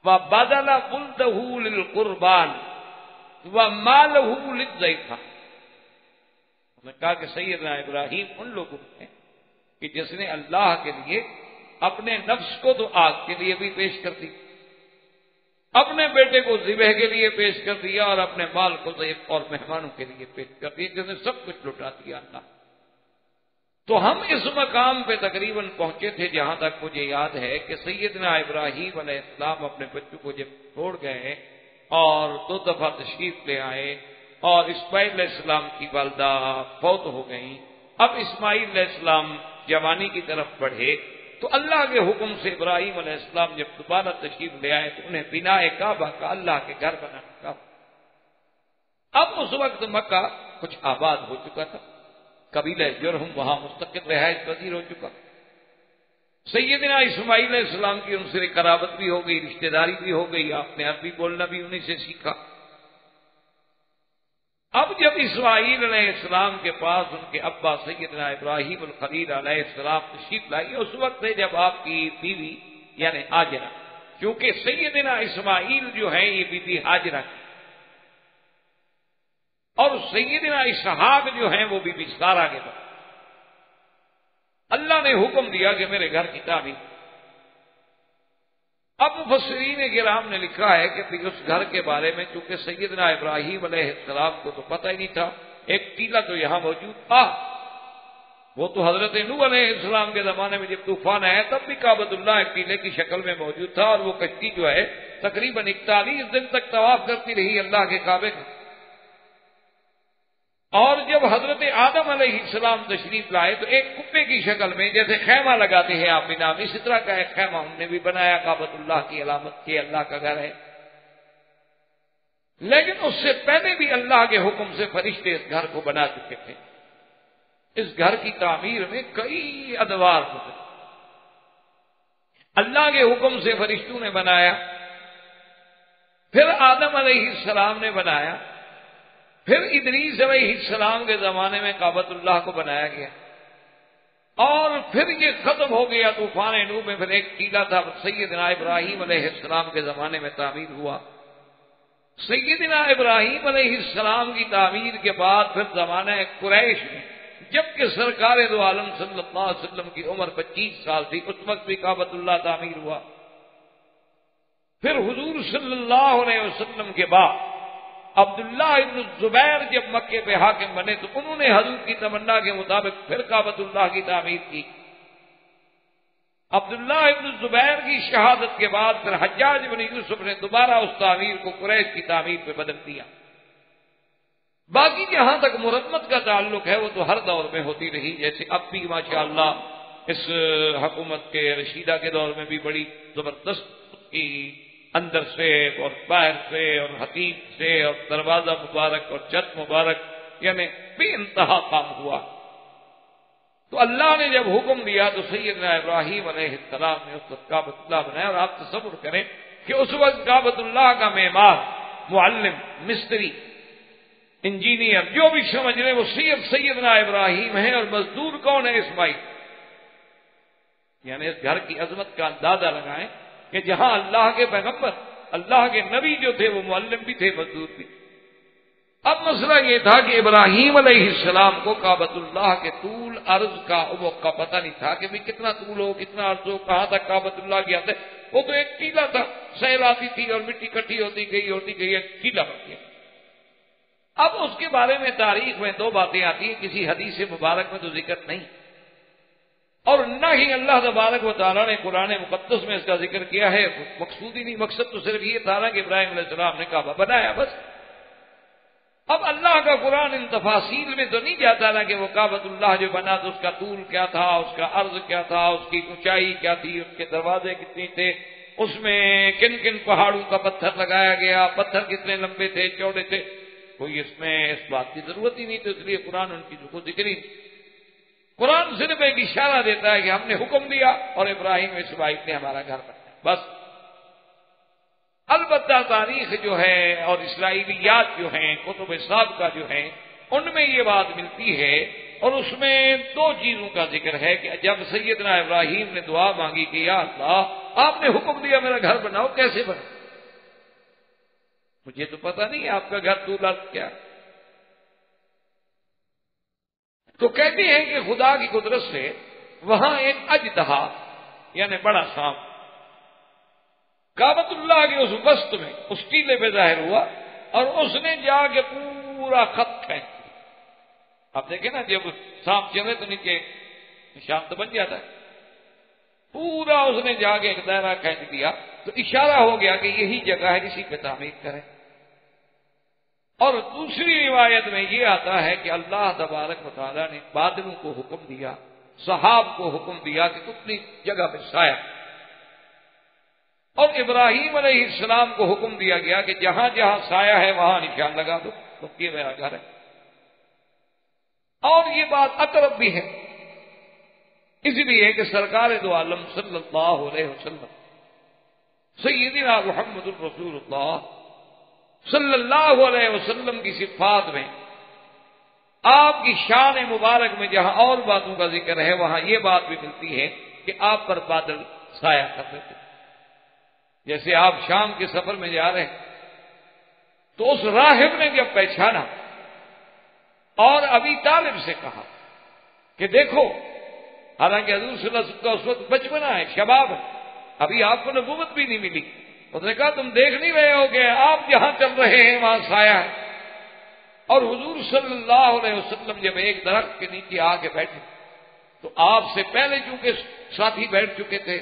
وبدل ولدہ للقربان ومالہ للضیفہ. اس نے کہا کہ سیدنا ابراہیم ان لوگوں ہیں کہ جس نے اللہ کے لیے اپنے نفس کو تو آگ کے لیے بھی پیش کر دی، اپنے بیٹے کو ذبح کے لیے پیش کر دیا، اور اپنے مال کو ضیف اور مہمانوں کے لیے پیش کر دیا، جس نے سب کچھ لٹا دیا اللہ. تو ہم اس مقام پہ تقریباً پہنچے تھے جہاں تک مجھے یاد ہے کہ سیدنا ابراہیم علیہ السلام اپنے بچوں کو جب چھوڑ گئے اور 2 دفعہ تشریف لے آئے، اور اسماعیل علیہ السلام کی والدہ فوت ہو گئیں. اب اسماعیل علیہ السلام جوانی کی طرف بڑھے تو اللہ کے حکم سے ابراہیم علیہ السلام جب دوبارہ تشریف لے آئے تو انہیں بنا کعبہ کا اللہ کے گھر بنانا کا. اب اس وقت مکہ کچھ آباد ہو چکا تھا، قبیلہ جرہم وہاں مستقل رہائش پذیر ہو چکا. سیدنا اسماعیل علیہ السلام کی ان سے قرابت بھی ہو گئی، رشتہ داری بھی ہو گئی، آپ نے عربی بولنا بھی انہیں سے سیکھا. اب جب اسماعیل علیہ السلام کے پاس ان کے ابا سیدنا ابراہیم الخلیل علیہ السلام تشریف لائے، اس وقت ہے جب آپ کی بیوی یعنی ہاجرہ، کیونکہ سیدنا اسماعیل جو ہے یہ بی بی ہاجرہ کی، اور سیدنا اسحاق جو ہیں وہ بی بی سارہ کے پاس. اللہ نے حکم دیا کہ میرے گھر کی تعمیر. اب مفسرین کرام نے لکھا ہے کہ اس گھر کے بارے میں چونکہ سیدنا ابراہیم علیہ السلام کو تو پتہ ہی نہیں تھا، ایک ٹیلہ تو یہاں موجود تھا، وہ تو حضرت نوح علیہ السلام کے زمانے میں جب طوفان آیا تب بھی کعبۃ اللہ ایک ٹیلے کی شکل میں موجود تھا، اور وہ کشتی جو ہے تقریباً 41 دن تک طواف کرتی رہی اللہ کے کعبے کا. اور جب حضرت آدم علیہ السلام تشریف لائے تو ایک کپے کی شکل میں جیسے خیمہ لگاتے ہیں آپ نام، اسی طرح کا ایک خیمہ ہم نے بھی بنایا، کعبۃ اللہ کی علامت کے اللہ کا گھر ہے. لیکن اس سے پہلے بھی اللہ کے حکم سے فرشتے اس گھر کو بنا چکے تھے. اس گھر کی تعمیر میں کئی ادوار گزرے. اللہ کے حکم سے فرشتوں نے بنایا، پھر آدم علیہ السلام نے بنایا، پھر ادریس علیہ السلام کے زمانے میں کعبۃ اللہ کو بنایا گیا، اور پھر یہ ختم ہو گیا طوفان نوح میں. پھر ایک ٹیلہ تھا سیدنا ابراہیم علیہ السلام کے زمانے میں تعمیر ہوا. سیدنا ابراہیم علیہ السلام کی تعمیر کے بعد پھر زمانہ قریش میں جبکہ سرکار دو عالم صلی اللہ علیہ وسلم کی عمر 25 سال تھی، اس وقت بھی کعبۃ اللہ تعمیر ہوا. پھر حضور صلی اللہ علیہ وسلم کے بعد عبداللہ ابن الزبیر جب مکے پہ حاکم بنے تو انہوں نے حضور کی تمنا کے مطابق پھر کعبۃ اللہ کی تعمیر کی. عبداللہ ابن الزبیر کی شہادت کے بعد پھر حجاج بن یوسف نے دوبارہ اس تعمیر کو قریش کی تعمیر پہ بدل دیا. باقی جہاں تک مرمت کا تعلق ہے وہ تو ہر دور میں ہوتی رہی، جیسے اب بھی ماشاءاللہ اس حکومت کے رشیدہ کے دور میں بھی بڑی زبردست کی اندر سے اور باہر سے اور حتیب سے اور دروازہ مبارک اور چھت مبارک یعنی بے انتہا کام ہوا. تو اللہ نے جب حکم دیا تو سیدنا ابراہیم علیہ السلام نے اس وقت کعبۃ اللہ بنایا. اور آپ تصور کریں کہ اس وقت کعبۃ اللہ کا معمار، معلم، مستری، انجینئر جو بھی سمجھ رہے وہ صرف سیدنا ابراہیم ہے، اور مزدور کون ہے؟ اسماعیل. یعنی اس گھر کی عظمت کا اندازہ لگائیں کہ جہاں اللہ کے پیغمبر، اللہ کے نبی جو تھے وہ معلم بھی تھے، مزدور بھی. اب مسئلہ یہ تھا کہ ابراہیم علیہ السلام کو کعبۃ اللہ کے طول عرض کا افق کا پتہ نہیں تھا کہ بھی کتنا طول ہو، کتنا عرض ہو، کہاں تک کعبۃ اللہ گیا تھا. وہ تو ایک ٹیلہ تھا، سیل آتی تھی اور مٹی کٹھی ہوتی گئی ایک ٹیلہ بن گیا. اب اس کے بارے میں تاریخ میں 2 باتیں آتی ہیں، کسی حدیث مبارک میں تو ذکر نہیں، اور نہ ہی اللہ تبارک و تعالیٰ نے قرآن مقدس میں اس کا ذکر کیا ہے. مقصود ہی نہیں، مقصد تو صرف یہ تھا کہ ابراہیم علیہ السلام نے کعبہ بنایا بس. اب اللہ کا قرآن ان تفاصیل میں تو نہیں جاتا نا کہ وہ کعبۃ اللہ جو بنا تو اس کا طول کیا تھا، اس کا عرض کیا تھا، اس کی اونچائی کیا تھی، اس کے دروازے کتنے تھے، اس میں کن کن پہاڑوں کا پتھر لگایا گیا، پتھر کتنے لمبے تھے، چوڑے تھے. کوئی اس میں اس بات کی ضرورت ہی نہیں، تو اس لیے قرآن ان کی کو ذکر ہی. قرآن صرف ایک اشارہ دیتا ہے کہ ہم نے حکم دیا اور ابراہیم اسماعیل نے ہمارا گھر بنایا، بس۔ البتہ تاریخ جو ہے اور اسرائیلیات جو ہیں، کتب سابقہ جو ہیں، ان میں یہ بات ملتی ہے، اور اس میں دو چیزوں کا ذکر ہے کہ جب سیدنا ابراہیم نے دعا مانگی کہ یا اللہ آپ نے حکم دیا میرا گھر بناؤ، کیسے بنا؟ مجھے تو پتہ نہیں آپ کا گھر طول عرض کیا۔ تو کہتے ہیں کہ خدا کی قدرت سے وہاں ایک اژدہا یعنی بڑا سانپ کعبۃ اللہ کے اس وسط میں اس ٹیلے پہ ظاہر ہوا، اور اس نے جا کے پورا خط کھینچ دیا۔ آپ دیکھیں نا، جب سانپ چلے تو نیچے نشان تو بن جاتا ہے، پورا اس نے جا کے ایک دائرہ کھینچ دیا، تو اشارہ ہو گیا کہ یہی جگہ ہے، اسی پہ تعمیر کریں۔ اور دوسری روایت میں یہ آتا ہے کہ اللہ تبارک و تعالیٰ نے بادلوں کو حکم دیا، سحاب کو حکم دیا کہ اتنی جگہ پہ سایہ، اور ابراہیم علیہ السلام کو حکم دیا گیا کہ جہاں جہاں سایہ ہے وہاں نشان لگا دو، تو یہ میرا گھر ہے۔ اور یہ بات اقرب بھی ہے، اس لیے کہ سرکار دو عالم صلی اللہ علیہ وسلم سیدنا محمد الرسول اللہ صلی اللہ علیہ وسلم کی صفات میں، آپ کی شان مبارک میں جہاں اور باتوں کا ذکر ہے، وہاں یہ بات بھی ملتی ہے کہ آپ پر بادل سایہ کرتے تھے۔ جیسے آپ شام کے سفر میں جا رہے ہیں تو اس راہب نے جب پہچانا اور ابی طالب سے کہا کہ دیکھو، حالانکہ حضور صلی اللہ علیہ وسلم کا اس وقت بچپنا ہے، شباب ہے، ابھی آپ کو نبوت بھی نہیں ملی، اس نے کہا تم دیکھ نہیں رہے ہو کہ آپ جہاں چل رہے ہیں وہاں سایہ ہے؟ اور حضور صلی اللہ علیہ وسلم جب ایک درخت کے نیچے آ کے بیٹھے تو آپ سے پہلے چونکہ ساتھی بیٹھ چکے تھے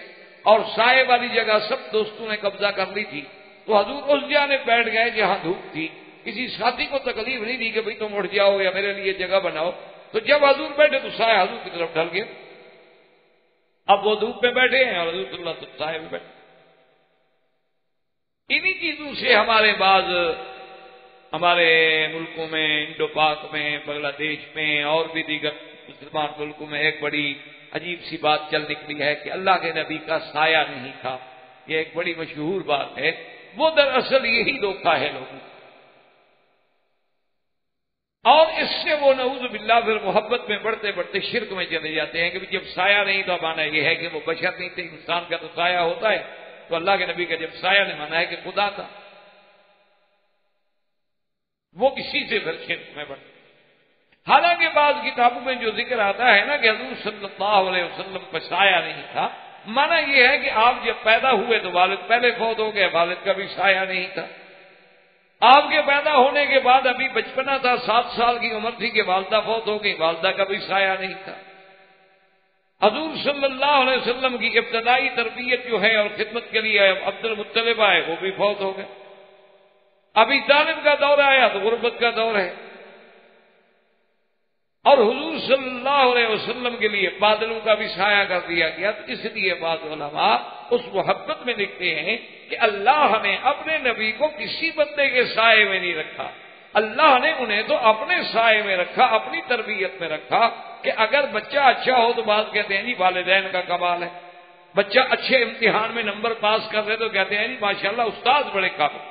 اور سائے والی جگہ سب دوستوں نے قبضہ کر لی تھی، تو حضور اس جانب بیٹھ گئے جہاں دھوپ تھی، کسی ساتھی کو تکلیف نہیں دی کہ بھئی تم اٹھ جاؤ یا میرے لیے جگہ بناؤ۔ تو جب حضور بیٹھے تو سایہ حضور کی طرف ڈھل گیا، اب وہ دھوپ میں بیٹھے ہیں اور حضور صلی اللہ علیہ وسلم سائے میں بیٹھے۔ انہی چیزوں سے ہمارے ملکوں میں، انڈو پاک میں، بنگلہ دیش میں اور بھی دیگر مسلمان ملکوں میں ایک بڑی عجیب سی بات چل نکلی ہے کہ اللہ کے نبی کا سایہ نہیں تھا۔ یہ ایک بڑی مشہور بات ہے، وہ دراصل یہی دھوکہ ہے لوگوں کو، اور اس سے وہ نعوذ باللہ پھر محبت میں بڑھتے بڑھتے شرک میں چلے جاتے ہیں کہ جب سایہ نہیں تو مانا یہ ہے کہ وہ بشر نہیں تھے، انسان کا تو سایہ ہوتا ہے، تو اللہ کے نبی کا جب سایہ نے مانا ہے کہ خدا تھا، وہ کسی سے پھر شرک میں بڑھتے۔ حالانکہ بعض کتابوں میں جو ذکر آتا ہے نا کہ حضور صلی اللہ علیہ وسلم کا سایہ نہیں تھا، مانا یہ ہے کہ آپ جب پیدا ہوئے تو والد پہلے فوت ہو گئے، والد کا بھی سایہ نہیں تھا۔ آپ کے پیدا ہونے کے بعد ابھی بچپنا تھا، 7 سال کی عمر تھی کہ والدہ فوت ہو گئی، والدہ کا بھی سایہ نہیں تھا۔ حضور صلی اللہ علیہ وسلم کی ابتدائی تربیت جو ہے اور خدمت کے لیے عبد المطلب آئے، وہ بھی فوت ہو گئے۔ ابھی طالب کا دور آیا تو غربت کا دور ہے، اور حضور صلی اللہ علیہ وسلم کے لیے بادلوں کا بھی سایہ کر دیا گیا۔ تو اس لیے بعض علماء اس محبت میں لکھتے ہیں کہ اللہ نے اپنے نبی کو کسی بندے کے سائے میں نہیں رکھا، اللہ نے انہیں تو اپنے سائے میں رکھا، اپنی تربیت میں رکھا کہ اگر بچہ اچھا ہو تو بعض کہتے ہیں جی والدین کا کمال ہے، بچہ اچھے امتحان میں نمبر پاس کر رہے تو کہتے ہیں جی ماشاءاللہ استاد بڑے قابل۔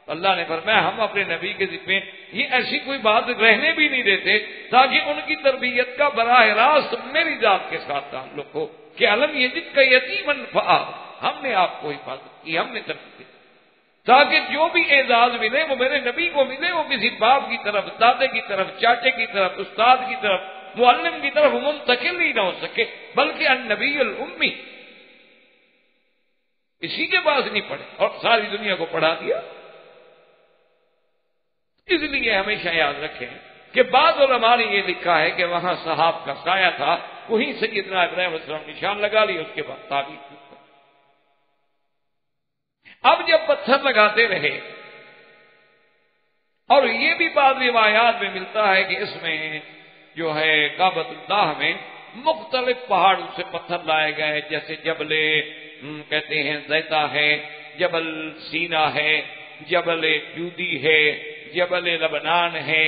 اللہ نے فرمایا ہم اپنے نبی کے ذمے یہ ایسی کوئی بات رہنے بھی نہیں دیتے تاکہ ان کی تربیت کا براہ راست میری ذات کے ساتھ تعلق ہو کہ علم یجد کا یتیمن فآ، ہم نے آپ کو حفاظت کی، ہم نے تربیت کی، تاکہ جو بھی اعزاز ملے وہ میرے نبی کو ملے، وہ کسی باپ کی طرف، دادے کی طرف، چاچے کی طرف، استاد کی طرف، معلم کی طرف منتقل ہی نہ ہو سکے، بلکہ النبی الامی اسی کے پاس نہیں پڑھے اور ساری دنیا کو پڑھا دیا۔ اس لیے ہمیشہ یاد رکھیں کہ بعض علماء نے یہ لکھا ہے کہ وہاں صحاب کا سایہ تھا، وہیں سیدنا ابراہیم علیہ السلام نشان لگا لی، اس کے بعد تعبیر کی۔ اب جب پتھر لگاتے رہے، اور یہ بھی بعض روایات میں ملتا ہے کہ اس میں جو ہے کعبۃ اللہ میں مختلف پہاڑوں سے پتھر لائے گئے، جیسے جبل کہتے ہیں زیتا ہے، جبل سینا ہے، جبل جودی ہے، جبل لبنان ہے،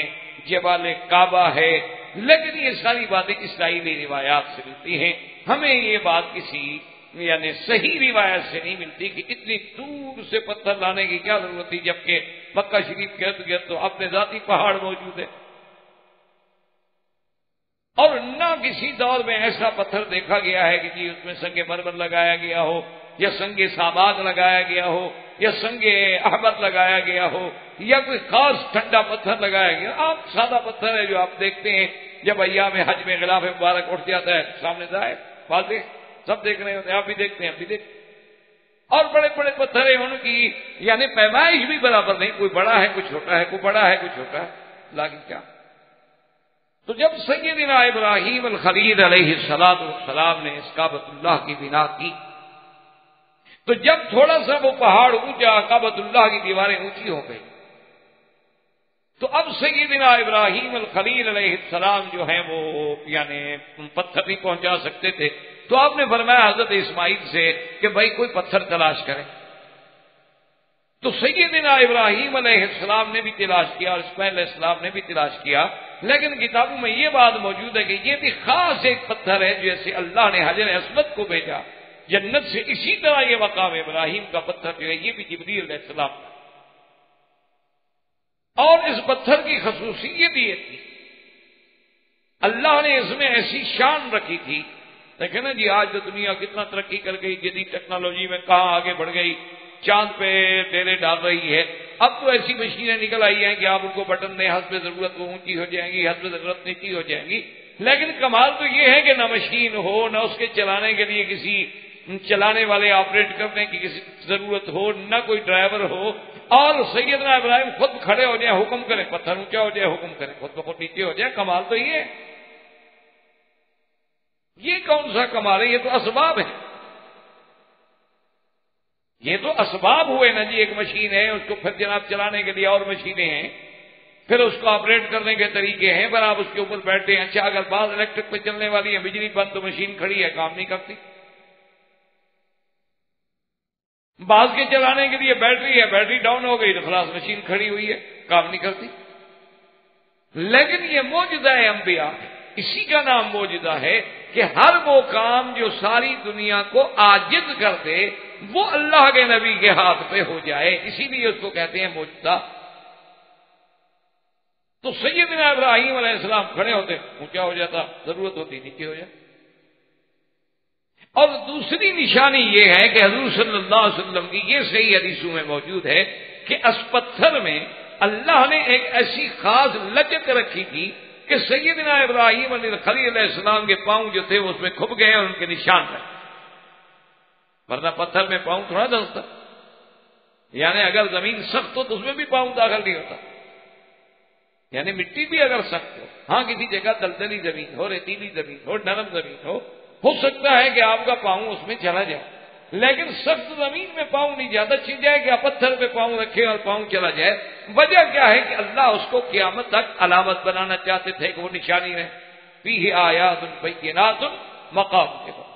جبل کعبہ ہے، لیکن یہ ساری باتیں اسرائیلی روایات سے ملتی ہیں. ہمیں یہ بات کسی یعنی صحیح روایت سے نہیں ملتی کہ اتنی دور سے پتھر لانے کی کیا ضرورت تھی جبکہ مکہ شریف کے ارد گرد تو اپنے ذاتی پہاڑ موجود ہے. اور نہ کسی دور میں ایسا پتھر دیکھا گیا ہے کہ جی اس میں سنگ مرمر لگایا گیا ہو یا سنگ ساماد لگایا گیا ہو یا سنگ احمد لگایا گیا ہو یا کوئی خاص ٹھنڈا پتھر لگایا گیا. آپ سادہ پتھر ہے جو آپ دیکھتے ہیں جب ایام حج میں غلاف مبارک اٹھ جاتا ہے سامنے ظاہر واضح سب دیکھ رہے ہوتے ہیں, آپ بھی دیکھتے ہیں, ہم بھی دیکھتے ہیں. اور بڑے بڑے پتھر ہیں ان کی یعنی پیمائش بھی برابر نہیں, کوئی بڑا ہے کوئی چھوٹا ہے, کوئی بڑا ہے کوئی چھوٹا ہے. لیکن کیا تو جب سیدنا ابراہیم الخلیل علیہ السلام نے اس کعبۃ اللہ کی بنا کی تو جب تھوڑا سا وہ پہاڑ اونچا کعبۃ اللہ کی دیواریں اونچی ہو گئی تو اب سیدنا ابراہیم الخلیل علیہ السلام جو ہیں وہ یعنی پتھر نہیں پہنچا سکتے تھے. تو آپ نے فرمایا حضرت اسماعیل سے کہ بھائی کوئی پتھر تلاش کرے. تو سیدنا ابراہیم علیہ السلام نے بھی تلاش کیا اور اسماعیل علیہ السلام نے بھی تلاش کیا, لیکن کتابوں میں یہ بات موجود ہے کہ یہ بھی خاص ایک پتھر ہے جیسے اللہ نے حجر اسود کو بھیجا جنت سے, اسی طرح یہ مقام ابراہیم کا پتھر جو ہے یہ بھی جبریل علیہ السلام کا. اور اس پتھر کی خصوصیت یہ تھی اللہ نے اس میں ایسی شان رکھی تھی. دیکھیں نا جی آج تو دنیا کتنا ترقی کر گئی, جدید ٹیکنالوجی میں کہاں آگے بڑھ گئی, چاند پہ ڈیرے ڈال رہی ہے. اب تو ایسی مشینیں نکل آئی ہیں کہ آپ ان کو بٹن دیں, حسب ضرورت وہ اونچی ہو جائیں گی, حسب ضرورت نیچی ہو جائیں گی. لیکن کمال تو یہ ہے کہ نہ مشین ہو, نہ اس کے چلانے کے لیے کسی چلانے والے آپریٹ کرنے کی کسی ضرورت ہو, نہ کوئی ڈرائیور ہو, اور سیدنا ابراہیم خود کھڑے ہو جائیں حکم کریں, پتھر اونچا ہو جائے حکم کریں, خود بخود نیچے ہو جائے. کمال تو یہ ہے. یہ کون سا کمال ہے, یہ تو اسباب ہے. یہ تو اسباب ہوئے نا جی. ایک مشین ہے اس کو پھر جناب چلانے کے لیے اور مشینیں ہیں, پھر اس کو آپریٹ کرنے کے طریقے ہیں, پر آپ اس کے اوپر بیٹھتے ہیں. اچھا اگر بعض الیکٹرک پہ چلنے والی ہے, بجلی بند تو مشین کھڑی ہے کام نہیں کرتی. بعض کے چلانے کے لیے بیٹری ہے, بیٹری ڈاؤن ہو گئی تو خلاص مشین کھڑی ہوئی ہے کام نہیں کرتی. لیکن یہ معجزہ انبیاء ہے, اسی کا نام معجزہ ہے کہ ہر وہ کام جو ساری دنیا کو عاجز کر دے وہ اللہ کے نبی کے ہاتھ پہ ہو جائے, اسی لیے اس کو کہتے ہیں معجزہ. تو سیدنا ابراہیم علیہ السلام کھڑے ہوتے اونچا ہو جاتا, ضرورت ہوتی نیچے ہو جائے. اور دوسری نشانی یہ ہے کہ حضور صلی اللہ علیہ وسلم کی یہ صحیح حدیثوں میں موجود ہے کہ اس پتھر میں اللہ نے ایک ایسی خاص لچک رکھی تھی کہ سیدنا ابراہیم خلیل علیہ السلام کے پاؤں جو تھے وہ اس میں کھپ گئے اور ان کے نشان رہے. ورنہ پتھر میں پاؤں تھوڑا دھنستا, یعنی اگر زمین سخت ہو تو اس میں بھی پاؤں داخل نہیں ہوتا. یعنی مٹی بھی اگر سخت ہو, ہاں کسی جگہ دلدلی زمین ہو, ریتیلی زمین ہو, نرم زمین ہو سکتا ہے کہ آپ کا پاؤں اس میں چلا جائے, لیکن سخت زمین میں پاؤں نہیں جاتا. چیز جائے کہ آپ پتھر پہ پاؤں رکھیں اور پاؤں چلا جائے. وجہ کیا ہے کہ اللہ اس کو قیامت تک علامت بنانا چاہتے تھے کہ وہ نشانی رہے. فیہ آیات بینات مقام کے بعد.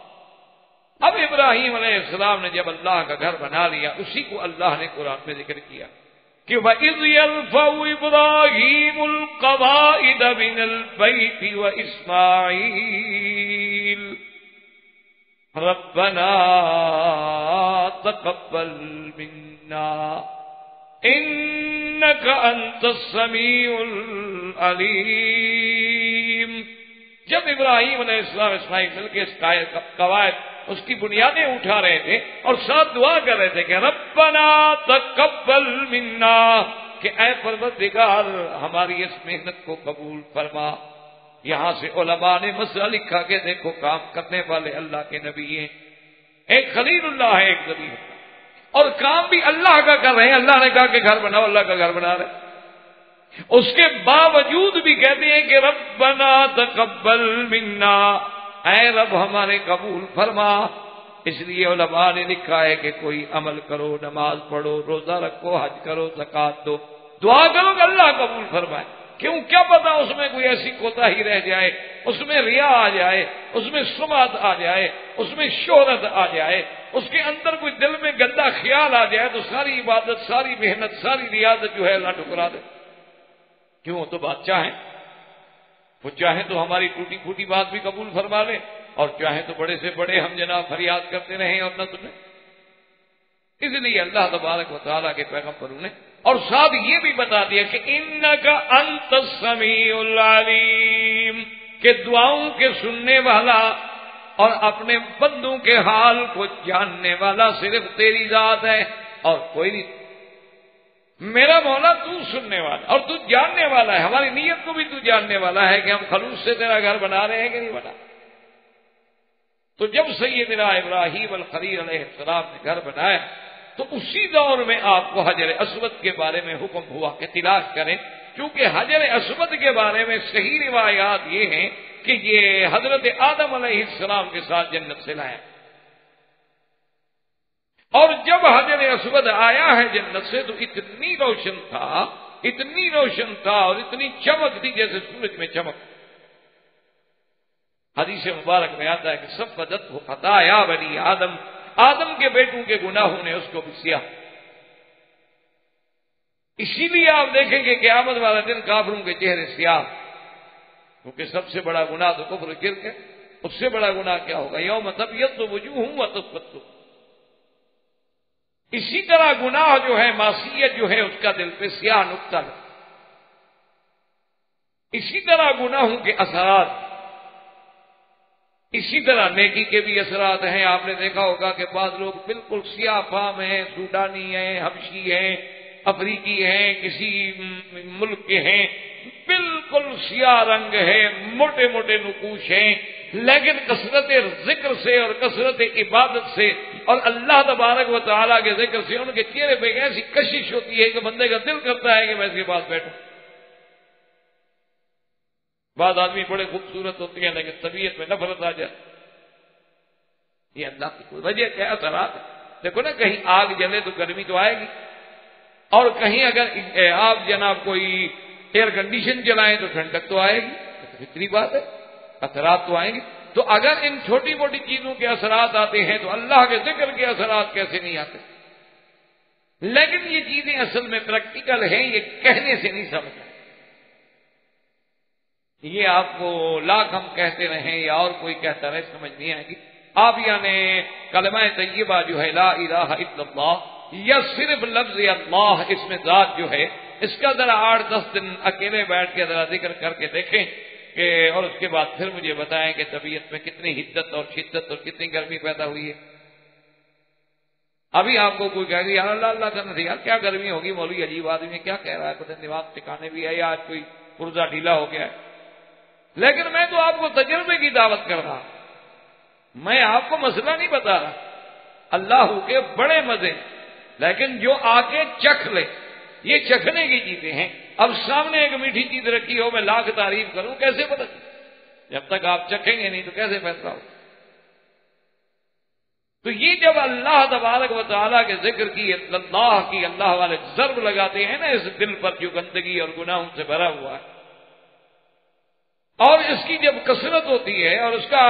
اب ابراہیم علیہ السلام نے جب اللہ کا گھر بنا لیا, اسی کو اللہ نے قرآن میں ذکر کیا کہ وَإِذْ يَرْفَعُ إِبْرَاهِيمُ الْقَوَاعِدَ مِنَ الْبَيْتِ وَإِسْمَاعِيلُ رَبَّنَا تَقَبَّلْ مِنَّا إِنَّكَ أَنْتَ السَّمِيعُ الْعَلِيمُ. جب ابراہیم علیہ السلام اسماعیل مل کے اس قواعد اس کی بنیادیں اٹھا رہے تھے اور ساتھ دعا کر رہے تھے کہ ربنا تقبل منا, کہ اے پروردگار ہماری اس محنت کو قبول فرما. یہاں سے علماء نے مسئلہ لکھا کہ دیکھو کام کرنے والے اللہ کے نبی ہیں, ایک خلیل اللہ ہے ایک نبی ہے, اور کام بھی اللہ کا کر رہے ہیں. اللہ نے کہا کہ گھر بناؤ, اللہ کا گھر بنا رہے. اس کے باوجود بھی کہتے ہیں کہ ربنا تقبل منا, اے رب ہمارے قبول فرما. اس لیے علماء نے لکھا ہے کہ کوئی عمل کرو, نماز پڑھو, روزہ رکھو, حج کرو, زکات دو, دعا کرو کہ اللہ قبول فرمائے. کیوں, کیا پتا اس میں کوئی ایسی کوتاہی رہ جائے, اس میں ریا آ جائے, اس میں سمعت آ جائے, اس میں شہرت آ جائے, اس کے اندر کوئی دل میں گندا خیال آ جائے تو ساری عبادت, ساری محنت, ساری ریاضت جو ہے اللہ ٹھکرا دے. کیوں, تو بادشاہ ہیں. وہ چاہیں تو ہماری ٹوٹی پھوٹی بات بھی قبول فرما لے اور چاہیں تو بڑے سے بڑے ہم جناب فریاد کرتے رہیں اور نہ سنیں. اس لیے اللہ تبارک و تعالیٰ کے پیغمبروں نے اور ساتھ یہ بھی بتا دیا کہ انک انت السمیع العلیم، کہ دعاؤں کے سننے والا اور اپنے بندوں کے حال کو جاننے والا صرف تیری ذات ہے اور کوئی نہیں. میرا مولا تو سننے والا اور تو جاننے والا ہے، ہماری نیت کو بھی تو جاننے والا ہے کہ ہم خلوص سے تیرا گھر بنا رہے ہیں کہ نہیں بنا. تو جب سیدنا ابراہیم الخلیل علیہ السلام نے گھر بنایا تو اسی دور میں آپ کو حجر اسود کے بارے میں حکم ہوا کہ تلاش کریں، کیونکہ حجر اسود کے بارے میں صحیح روایات یہ ہیں کہ یہ حضرت آدم علیہ السلام کے ساتھ جنت سے لایا. اور جب حجر اسود آیا ہے جنت سے تو اتنی روشن تھا اور اتنی چمک تھی جیسے سورج میں چمک. حدیث مبارک میں آتا ہے کہ سب بدت ہو خطایا بنی آدم، آدم کے بیٹوں کے گناہوں نے اس کو بھی سیاہ. اسی لیے آپ دیکھیں گے قیامت والا دن کافروں کے چہرے سیاہ، کیونکہ سب سے بڑا گناہ تو کفر شرک ہے. اس سے بڑا گناہ کیا ہوگا؟ یوم تبیض وجوہ وتسود. اسی طرح گناہ جو ہے، معصیت جو ہے، اس کا دل پہ سیاہ نقطہ ہے. اسی طرح گناہوں کے اثرات، اسی طرح نیکی کے بھی اثرات ہیں. آپ نے دیکھا ہوگا کہ بعض لوگ بالکل سیاہ فام ہیں، سوڈانی ہیں، حبشی ہیں، افریقی ہیں، کسی ملک کے ہیں، بالکل سیاہ رنگ ہے، موٹے موٹے نقوش ہیں، لیکن کثرت ذکر سے اور کثرت عبادت سے اور اللہ تبارک و تعالیٰ کے ذکر سے ان کے چہرے پہ ایسی کشش ہوتی ہے کہ بندے کا دل کرتا ہے کہ میں اس کے پاس بیٹھوں. بعض آدمی بڑے خوبصورت ہوتے ہیں لیکن طبیعت میں نفرت آ جائے. یہ اللہ کی کوئی وجہ کیا اثرات ہے؟ دیکھو نا، کہیں آگ جلے تو گرمی تو آئے گی، اور کہیں اگر آپ جناب کوئی ایئر کنڈیشن چلائیں تو ٹھنڈک تو آئے گی. اتنی بات ہے، اثرات تو آئیں گی. تو اگر ان چھوٹی موٹی چیزوں کے اثرات آتے ہیں تو اللہ کے ذکر کے اثرات کیسے نہیں آتے؟ لیکن یہ چیزیں اصل میں پریکٹیکل ہیں، یہ کہنے سے نہیں سمجھا. یہ آپ کو لاکھ ہم کہتے رہیں یا اور کوئی کہتا رہے سمجھ نہیں آئے گی. آپ یعنی کلمہ طیبہ جو ہے لا الہ الا اللہ یا صرف لفظ اللہ، اس میں ذات جو ہے، اس کا ذرا 8-10 دن اکیلے بیٹھ کے ذرا ذکر کر کے دیکھیں کہ اور اس کے بعد پھر مجھے بتائیں کہ طبیعت میں کتنی حدت اور شدت اور کتنی گرمی پیدا ہوئی ہے. ابھی آپ کو کوئی کہہ دیا اللہ اللہ کرنا تھی، یار کیا گرمی ہوگی، مولوی عجیب آدمی کیا کہہ رہا ہے، پتہ دماغ ٹھکانے بھی ہے یا آج کوئی پرزہ ڈھیلا ہو گیا ہے. لیکن میں تو آپ کو تجربے کی دعوت کر رہا، میں آپ کو مسئلہ نہیں بتا رہا. اللہ کے بڑے مزے، لیکن جو آ کے چکھ لے، یہ چکھنے کی چیزیں ہیں. اب سامنے ایک میٹھی چیز رکھی ہو، میں لاکھ تعریف کروں، کیسے پتہ؟ جب تک آپ چکھیں گے نہیں تو کیسے فیصلہ ہو؟ تو یہ جب اللہ تبارک و تعالیٰ کے ذکر کی، اللہ والے ضرب لگاتے ہیں نا اس دل پر جو گندگی اور گناہوں سے بھرا ہوا ہے، اور اس کی جب کثرت ہوتی ہے اور اس کا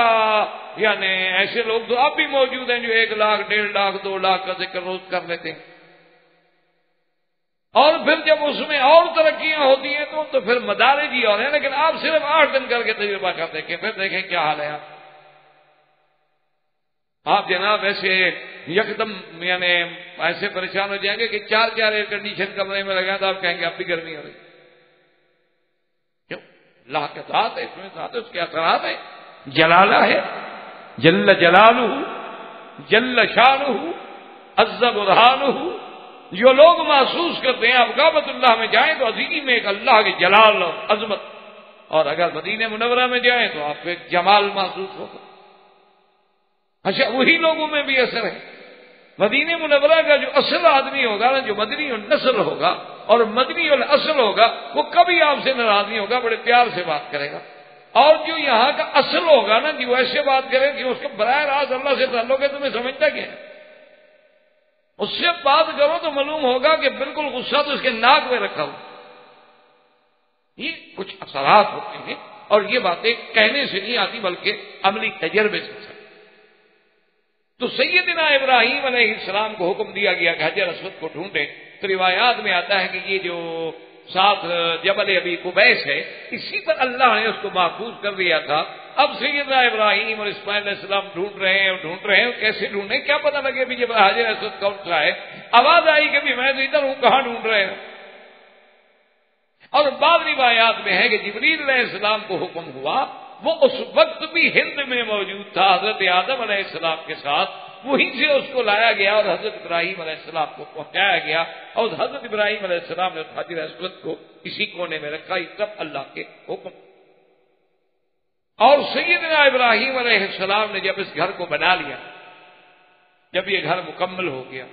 یعنی ایسے لوگ تو اب بھی موجود ہیں جو 1 لاکھ 1.5 لاکھ 2 لاکھ کا ذکر روز کر لیتے ہیں، اور پھر جب اس میں اور ترقیاں ہوتی ہیں تو پھر مدارج ہی اور ہیں. لیکن آپ صرف 8 دن کر کے تجربہ کرتے ہیں کہ پھر دیکھیں کیا حال ہے. آپ جناب ایسے یکدم یعنی ایسے پریشان ہو جائیں گے کہ 4 ایئر کنڈیشن کمرے میں لگا تو آپ کہیں گے اب بھی گرمی ہو رہی. کیوں؟ اللہ کے ساتھ ہے، اس میں ساتھ ہے، اس کے اثرات ہیں. جلالہ ہے، جل جلالہ، جل شانہ، عز برہانہ. جو لوگ محسوس کرتے ہیں آپ کعبۃ اللہ میں جائیں تو عظیم ایک اللہ کے جلال اور عظمت، اور اگر مدینہ منورہ میں جائیں تو آپ کو ایک جمال محسوس ہوگا. اچھا، وہی لوگوں میں بھی اثر ہے. مدینہ منورہ کا جو اصل آدمی ہوگا نا، جو مدنی النسل ہوگا اور مدنی الاصل ہوگا، وہ کبھی آپ سے ناراض نہیں ہوگا، بڑے پیار سے بات کرے گا. اور جو یہاں کا اصل ہوگا نا جی، وہ ایسے بات کرے کہ اس کا براہ راست اللہ سے تعلق ہے، تمہیں سمجھتا کیا ہے. اس سے بات کرو تو معلوم ہوگا کہ بالکل غصہ تو اس کے ناک میں رکھا ہو. یہ کچھ اثرات ہوتے ہیں اور یہ باتیں کہنے سے نہیں آتی بلکہ عملی تجربے سے. تو سیدنا ابراہیم علیہ السلام کو حکم دیا گیا کہ حجر اسود کو ڈھونڈیں. تو روایات میں آتا ہے کہ یہ جو ساتھ جبل ابی قبیس ہے، اسی پر اللہ نے اس کو محفوظ کر دیا تھا۔ اب سیدنا ابراہیم اور اسماعیل علیہ السلام ڈھونڈ رہے ہیں، کیسے ڈھونڈیں، کیا پتہ لگے بھی جب حجر اسود کون سا ہے، آواز آئی کہ بھی میں تو ادھر ہوں، کہاں ڈھونڈ رہے ہیں؟ اور بعض روایات میں ہے کہ جبریل علیہ السلام کو حکم ہوا، وہ اس وقت بھی ہند میں موجود تھا حضرت آدم علیہ السلام کے ساتھ، وہیں سے اس کو لایا گیا اور حضرت ابراہیم علیہ السلام کو پہنچایا گیا، اور حضرت ابراہیم علیہ السلام نے حجر اسود کو اسی کونے میں رکھا، یہ سب اللہ کے حکم۔ اور سیدنا ابراہیم علیہ السلام نے جب اس گھر کو بنا لیا، جب یہ گھر مکمل ہو گیا،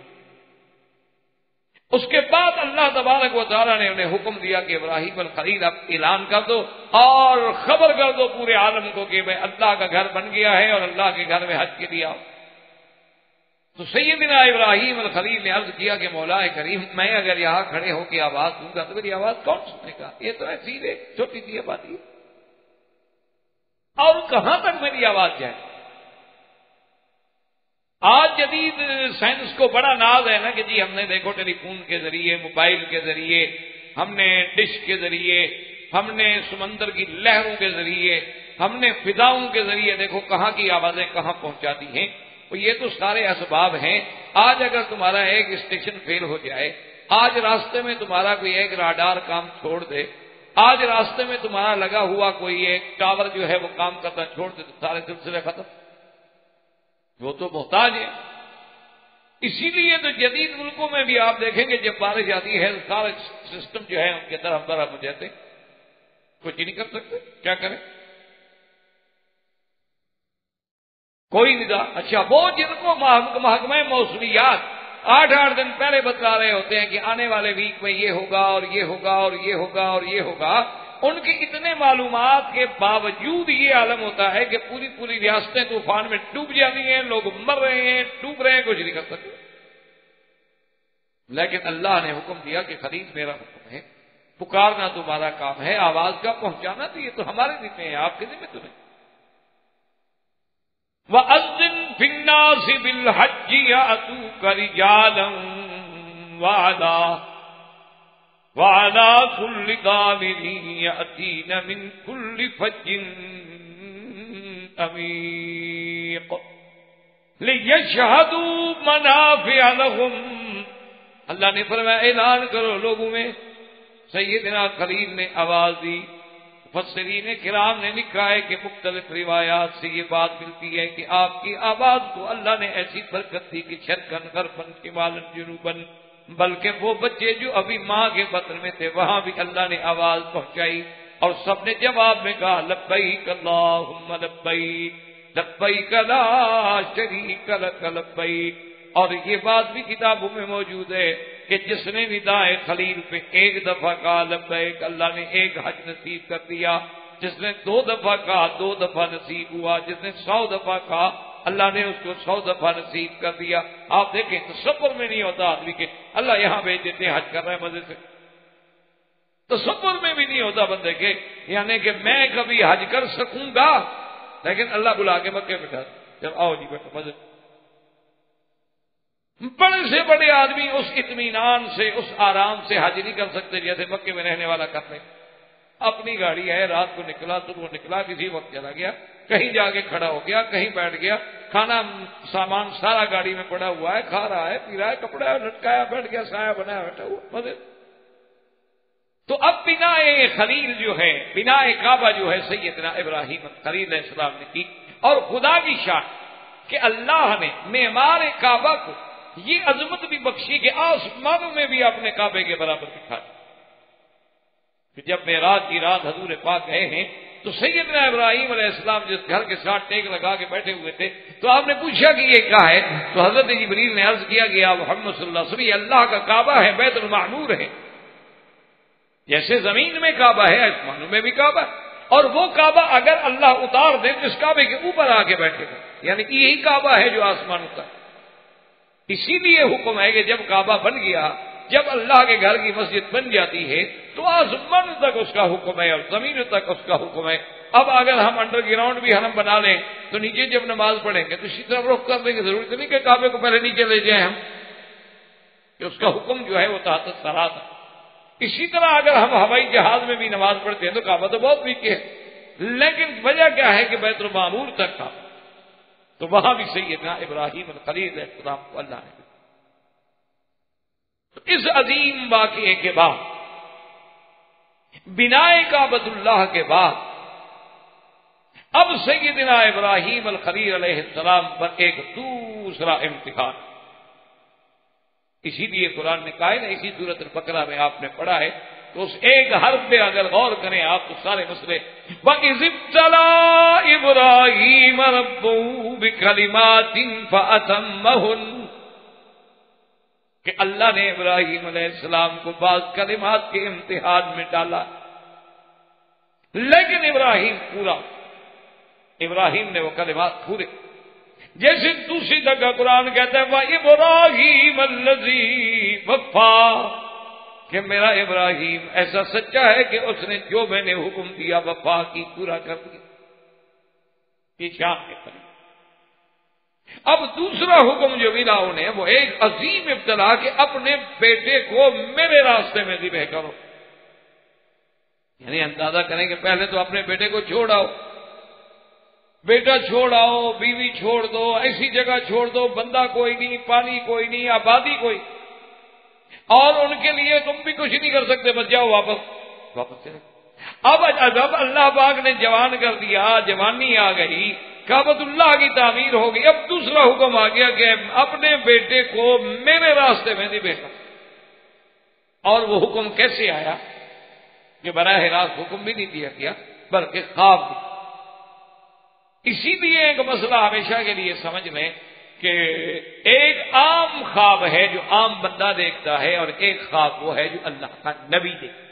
اس کے بعد اللہ تبارک و تعالیٰ نے انہیں حکم دیا کہ ابراہیم الخلیل اب اعلان کر دو اور خبر کر دو پورے عالم کو کہ میں اللہ کا گھر بن گیا ہے اور اللہ کے گھر میں حج کے لیے آؤ۔ تو سیدنا ابراہیم الخلیل نے عرض کیا کہ مولا کریم، میں اگر یہاں کھڑے ہو کے آواز دوں گا تو میری آواز کون سنے گا؟ یہ تو ایسی ہے چھوٹی سی آبادی، اور کہاں تک میری آواز جائے؟ آج جدید سائنس کو بڑا ناز ہے نا کہ جی ہم نے دیکھو ٹیلی فون کے ذریعے، موبائل کے ذریعے، ہم نے ڈش کے ذریعے، ہم نے سمندر کی لہروں کے ذریعے، ہم نے فضاؤں کے ذریعے دیکھو کہاں کی آوازیں کہاں پہنچاتی ہیں۔ تو یہ تو سارے اسباب ہیں۔ آج اگر تمہارا ایک اسٹیشن فیل ہو جائے، آج راستے میں تمہارا کوئی ایک راڈار کام چھوڑ دے، آج راستے میں تمہارا لگا ہوا کوئی ایک ٹاور جو ہے وہ کام کرنا چھوڑ دے تو سارے سلسلے ختم، وہ تو محتاج ہے۔ اسی لیے تو جدید ملکوں میں بھی آپ دیکھیں گے جب بارش آتی ہے سارے سسٹم جو ہے ان کے طرف برف ہو جاتے، کچھ نہیں کر سکتے، کیا کریں؟ کوئی نظام۔ اچھا، وہ جن کو محکمہ موسمیات 8 دن پہلے بتلا رہے ہوتے ہیں کہ آنے والے ویک میں یہ ہوگا اور یہ ہوگا اور یہ ہوگا اور یہ ہوگا، ان کی اتنے معلومات کے باوجود یہ عالم ہوتا ہے کہ پوری ریاستیں طوفان میں ڈوب جاتی ہیں، لوگ مر رہے ہیں، ڈوب رہے ہیں، کچھ نہیں کر سکتے۔ لیکن اللہ نے حکم دیا کہ خلیل میرا حکم ہے، پکارنا تمہارا کام ہے، آواز کا پہنچانا تو یہ تو ہمارے ذمہ ہے، آپ کے ذمہ تو نہیں۔ وَأَذِّن فِي النَّاسِ بِالْحَجِّ يَأْتُوكَ رِجَالًا وَعَلَىٰ كُلِّ ضَامِرٍ يَأْتِينَ مِنْ كُلِّ فَجٍّ عَمِيقٍ لِيَشْهَدُوا مَنَافِعَ لَهُمْ۔ اللہ نے فرمایا اعلان کرو لوگوں میں۔ سیدنا خلیل نے آواز دی۔ مفسرین کرام نے لکھا ہے کہ مختلف روایات سے یہ بات ملتی ہے کہ آپ کی آواز کو اللہ نے ایسی برکت دی کہ شرقاً غرباً شمالاً جنوباً، بلکہ وہ بچے جو ابھی ماں کے بطن میں تھے وہاں بھی اللہ نے آواز پہنچائی، اور سب نے جواب میں کہا لبیک اللہم لبیک لبیک لا شریک لک لبیک۔ اور یہ بات بھی کتابوں میں موجود ہے کہ جس نے ندائے خلیل پہ ایک دفعہ کہا لبیک، اللہ نے ایک حج نصیب کر دیا، جس نے 2 دفعہ کہا 2 دفعہ نصیب ہوا، جس نے 100 دفعہ کہا اللہ نے اس کو 100 دفعہ نصیب کر دیا۔ آپ دیکھیں تصور میں نہیں ہوتا آدمی کے اللہ یہاں بھیج دیتے ہیں، حج کر رہے ہیں مزے سے، تصور میں بھی نہیں ہوتا بندے کے یعنی کہ میں کبھی حج کر سکوں گا، لیکن اللہ بلا کے مکے بٹھا جب آؤ جی بیٹھو مزے۔ بڑے سے بڑے آدمی اس اطمینان سے، اس آرام سے حج نہیں کر سکتے جیسے مکے میں رہنے والا کرتے۔ اپنی گاڑی ہے، رات کو نکلا، صبح نکلا، کسی وقت چلا گیا، کہیں جا کے کھڑا ہو گیا، کہیں بیٹھ گیا، کھانا سامان سارا گاڑی میں پڑا ہوا ہے، کھا رہا ہے، پی رہا ہے، کپڑا لٹکایا بیٹھ گیا، سایہ بنایا بیٹھا ہوا مزے۔ تو اب بنا خلیل جو ہے، بنا کعبہ جو ہے سیدنا ابراہیم خلیل علیہ السلام نے کی، اور خدا کی شان کہ اللہ نے معمار کعبہ کو یہ عظمت بھی بخشی کہ آسمانوں میں بھی اپنے کعبے کے برابر دکھا کہ جب معراج کی رات حضور پاک گئے ہیں تو سیدنا ابراہیم علیہ السلام جس گھر کے ساتھ ٹیک لگا کے بیٹھے ہوئے تھے تو آپ نے پوچھا کہ یہ کیا ہے؟ تو حضرت جبریل نے عرض کیا کہ آپ محمد صلی اللہ علیہ وسلم یہ اللہ کا کعبہ ہے، بیت المعمور ہے، جیسے زمین میں کعبہ ہے آسمانوں میں بھی کعبہ، اور وہ کعبہ اگر اللہ اتار دے تو اس کعبے کے اوپر آ کے بیٹھے گا، یعنی کہ یہی کعبہ ہے جو آسمانوں کا۔ اسی لیے حکم ہے کہ جب کعبہ بن گیا، جب اللہ کے گھر کی مسجد بن جاتی ہے تو آسمان تک اس کا حکم ہے اور زمین تک اس کا حکم ہے۔ اب اگر ہم انڈر گراؤنڈ بھی حرم بنا لیں تو نیچے جب نماز پڑھیں گے تو اسی طرف رخ کر دیں گے، ضرورت نہیں کہ کعبے کو پہلے نیچے لے جائیں ہم، کہ اس کا حکم جو ہے وہ تحت سرا تھا۔ اسی طرح اگر ہم ہوائی جہاز میں بھی نماز پڑھتے ہیں تو کعبہ تو بہت نیچے ہے، لیکن وجہ کیا ہے کہ بیت المعمور تک تھا، تو وہاں بھی سیدنا ابراہیم الخلیل علیہ السلام کو اللہ نے دیا۔ تو اس عظیم واقعے کے بعد، بنائے کعبۃ اللہ کے بعد، اب سیدنا ابراہیم الخلیل علیہ السلام پر ایک دوسرا امتحان۔ اسی لیے قرآن نے کہا ہے نا، اسی سورۃ البقرہ میں آپ نے پڑھا ہے، تو اس ایک حرف پہ اگر غور کریں آپ تو سارے مسئلے وَإِذِ ابْتَلَىٰ إِبْرَاهِيمَ رَبُّهُ بِكَلِمَاتٍ فَأَتَمَّهُنَّ، کہ اللہ نے ابراہیم علیہ السلام کو بعض کلمات کے امتحان میں ڈالا، لیکن ابراہیم نے وہ کلمات پورے، جیسے دوسری جگہ قرآن کہتا ہے وَإِبْرَاهِيمَ الَّذِي وَفَّىٰ، کہ میرا ابراہیم ایسا سچا ہے کہ اس نے جو میں نے حکم دیا وفا کی، پورا کر دیا۔ یہ شان کے قریب۔ اب دوسرا حکم جو ملا انہیں وہ ایک عظیم ابتلا کہ اپنے بیٹے کو میرے راستے میں ذبح کرو، یعنی اندازہ کریں کہ پہلے تو اپنے بیٹے کو چھوڑ آؤ، بیٹا چھوڑ آؤ، بیوی چھوڑ دو، ایسی جگہ چھوڑ دو بندہ کوئی نہیں، پانی کوئی نہیں، آبادی کوئی، اور ان کے لیے تم بھی کچھ نہیں کر سکتے، بس جاؤ واپس چلے۔ اب اللہ پاک نے جوان کر دیا، جوانی آ گئی، کعبۃ اللہ کی تعمیر ہو گئی، اب دوسرا حکم آ گیا کہ اپنے بیٹے کو میرے راستے میں ذبح کر۔ اور وہ حکم کیسے آیا کہ براہ راست حکم بھی نہیں دیا گیا بلکہ خواب بھی۔ اسی لیے ایک مسئلہ ہمیشہ کے لیے سمجھ لیں کہ ایک عام خواب ہے جو عام بندہ دیکھتا ہے، اور ایک خواب وہ ہے جو اللہ کا نبی دیکھتا ہے۔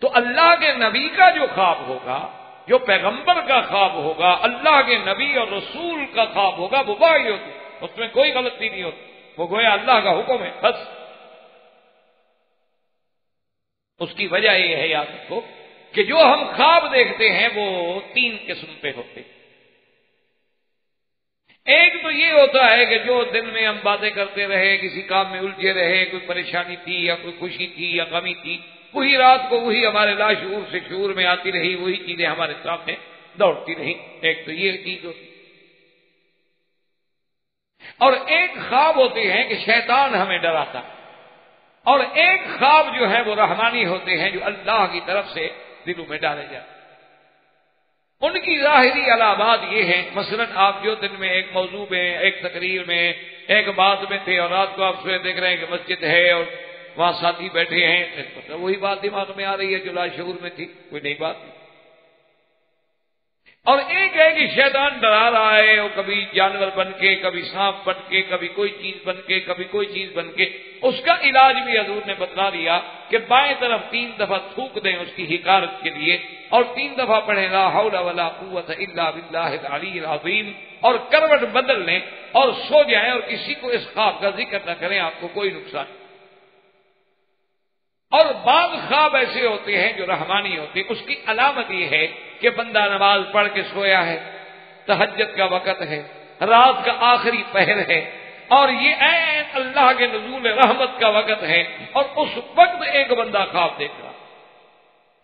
تو اللہ کے نبی کا جو خواب ہوگا، جو پیغمبر کا خواب ہوگا، اللہ کے نبی اور رسول کا خواب ہوگا، وہ واحد ہوتی، اس میں کوئی غلطی نہیں ہوتی، وہ گویا اللہ کا حکم ہے بس۔ اس کی وجہ یہ ہے، یاد رکھو کہ جو ہم خواب دیکھتے ہیں وہ تین قسم پہ ہوتے ہیں۔ ایک تو یہ ہوتا ہے کہ جو دن میں ہم باتیں کرتے رہے، کسی کام میں الجھے رہے، کوئی پریشانی تھی یا کوئی خوشی تھی یا غمی تھی، وہی رات کو وہی ہمارے لاشعور سے شعور میں آتی رہی، وہی چیزیں ہمارے سامنے دوڑتی رہی۔ ایک تو یہ چیز ہوتی، اور ایک خواب ہوتے ہیں کہ شیطان ہمیں ڈراتا ہے، اور ایک خواب جو ہے وہ رحمانی ہوتے ہیں جو اللہ کی طرف سے دلوں میں ڈالے جاتے ہیں۔ ان کی ظاہری علامات یہ ہیں، مثلا آپ جو دن میں ایک موضوع میں، ایک تقریر میں، ایک بات میں تھے، اور رات کو آپ سوئے دیکھ رہے ہیں کہ مسجد ہے اور وہاں ساتھی بیٹھے ہیں، وہی بات دماغ میں آ رہی ہے جو لاشعور میں تھی، کوئی نئی بات نہیں۔ اور ایک ہے کہ شیطان ڈرا رہا ہے، وہ کبھی جانور بن کے، کبھی سانپ بن کے، کبھی کوئی چیز بن کے، کبھی کوئی چیز بن کے۔ اس کا علاج بھی حضور نے بتلا دیا کہ بائیں طرف 3 دفعہ تھوک دیں اس کی حکارت کے لیے، اور 3 دفعہ پڑھیں لا حول ولا قوت الا باللہ العلی العظیم، اور کروٹ بدل لیں اور سو جائیں، اور کسی کو اس خواب کا ذکر نہ کریں، آپ کو کوئی نقصان نہیں۔ اور بعض خواب ایسے ہوتے ہیں جو رحمانی ہوتے ہیں، اس کی علامت یہ ہے کہ بندہ نماز پڑھ کے سویا ہے، تہجد کا وقت ہے، رات کا آخری پہر ہے، اور یہ عین اللہ کے نزول رحمت کا وقت ہے، اور اس وقت ایک بندہ خواب دیکھ رہا۔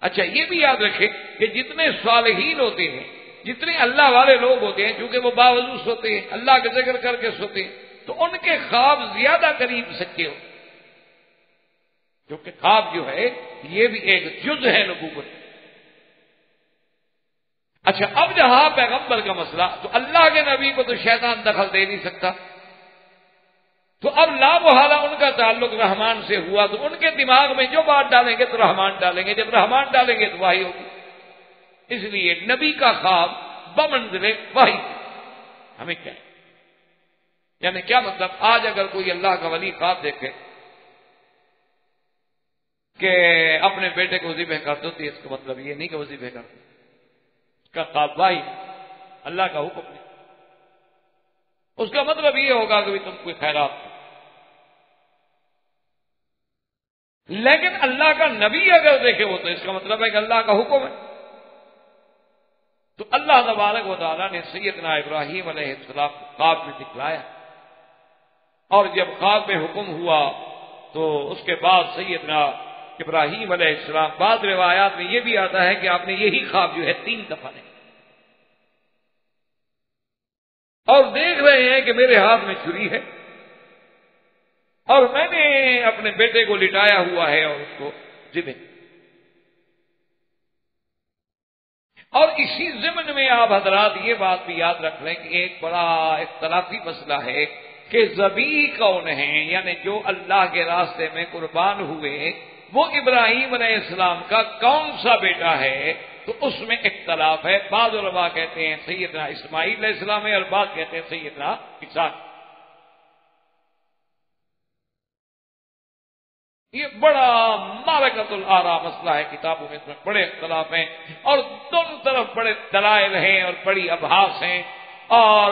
اچھا یہ بھی یاد رکھیں کہ جتنے صالحین ہوتے ہیں، جتنے اللہ والے لوگ ہوتے ہیں، چونکہ وہ باوضو سوتے ہیں، اللہ کا ذکر کر کے سوتے ہیں، تو ان کے خواب زیادہ قریب سچے ہوتے ہیں، کیونکہ خواب جو ہے یہ بھی ایک جز ہے نبوت۔ اچھا اب جہاں پیغمبر کا مسئلہ، تو اللہ کے نبی کو تو شیطان دخل دے نہیں سکتا، تو اب لا محالہ ان کا تعلق رحمان سے ہوا، تو ان کے دماغ میں جو بات ڈالیں گے تو رحمان ڈالیں گے، جب رحمان ڈالیں گے تو وحی ہوگی۔ اس لیے نبی کا خواب بمنزل وحی۔ ہمیں کیا یعنی کیا مطلب؟ آج اگر کوئی اللہ کا ولی خواب دیکھے کہ اپنے بیٹے کو ذبح کر دو، تو اس کا مطلب یہ نہیں کہ وہ ذبح کر دو، اس کا خواب وحی، اللہ کا حکم نہیں۔ اس کا مطلب یہ ہوگا کہ تم کوئی خیرات دو۔ لیکن اللہ کا نبی اگر دیکھے وہ، تو اس کا مطلب ہے کہ اللہ کا حکم ہے۔ تو اللہ تبارک و تعالیٰ نے سیدنا ابراہیم علیہ السلام کو خواب میں دکھلایا، اور جب خواب میں حکم ہوا تو اس کے بعد سیدنا ابراہیم علیہ السلام، بعض روایات میں یہ بھی آتا ہے کہ آپ نے یہی خواب جو ہے 3 دفعہ دیکھا، اور دیکھ رہے ہیں کہ میرے ہاتھ میں چھری ہے اور میں نے اپنے بیٹے کو لٹایا ہوا ہے اور اس کو ذبح، اور اسی ضمن میں آپ حضرات یہ بات بھی یاد رکھ لیں کہ ایک بڑا اختلافی مسئلہ ہے کہ ذبیح کون ہیں، یعنی جو اللہ کے راستے میں قربان ہوئے وہ ابراہیم علیہ السلام کا کون سا بیٹا ہے، تو اس میں اختلاف ہے۔ بعض علماء کہتے ہیں سیدنا اسماعیل علیہ السلام ہے اور بعض کہتے ہیں سیدنا اسحاق۔ یہ بڑا معرکۃ الآراء مسئلہ ہے، کتابوں میں اس میں بڑے اختلاف ہیں اور دونوں طرف بڑے دلائل ہیں اور بڑی ابحاث ہیں اور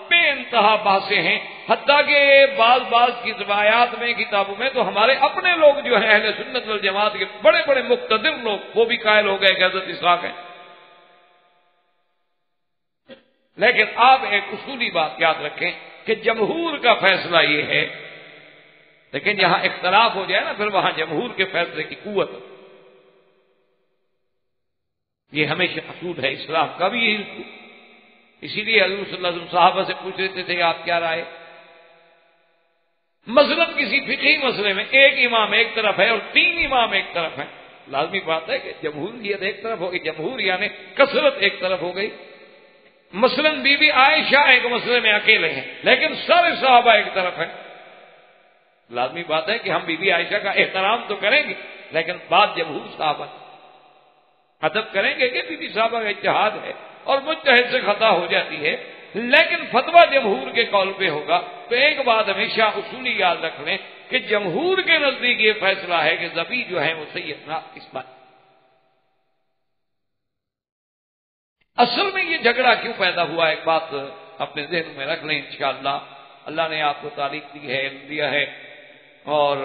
بے انتہا بحثیں ہیں، حتیٰ کہ بعض کی روایات میں کتابوں میں تو ہمارے اپنے لوگ جو ہیں اہل سنت والجماعت کے بڑے بڑے مقتدر لوگ وہ بھی قائل ہو گئے کہ حضرت اسحاق ہیں۔ لیکن آپ ایک اصولی بات یاد رکھیں کہ جمہور کا فیصلہ یہ ہے، لیکن جہاں اختلاف ہو جائے نا پھر وہاں جمہور کے فیصلے کی قوت، یہ ہمیشہ اصول ہے اسلام کا بھی یہی اصول۔ اسی لیے حضور صلی اللہ علیہ وسلم صحابہ سے پوچھ رہے تھے آپ کیا رائے، مثلا کسی فقہی مسئلے میں ایک امام ایک طرف ہے اور 3 امام ایک طرف ہیں، لازمی بات ہے کہ جمہوریت ایک طرف ہوگی، جمہور یعنی کثرت ایک طرف ہو گئی۔ مثلا بی بی عائشہ ایک مسئلے میں اکیلے ہیں لیکن سارے صحابہ ایک طرف ہیں، لازمی بات ہے کہ ہم بی بی عائشہ کا احترام تو کریں گے لیکن بات جمہور صحابہ ادب کریں گے کہ بی بی صحابہ کا اجتہاد ہے اور مجتہد سے خطا ہو جاتی ہے، لیکن فتویٰ جمہور کے قول پہ ہوگا۔ تو ایک بات ہمیشہ اصولی یاد رکھ لیں کہ جمہور کے نزدیک یہ فیصلہ ہے کہ ذبیح جو ہے وہ سیدنا اسماعیل۔ اصل میں یہ جھگڑا کیوں پیدا ہوا، ایک بات اپنے ذہن میں رکھ لیں انشاءاللہ۔ اللہ نے آپ کو تعریف دی ہے، علم دیا ہے، اور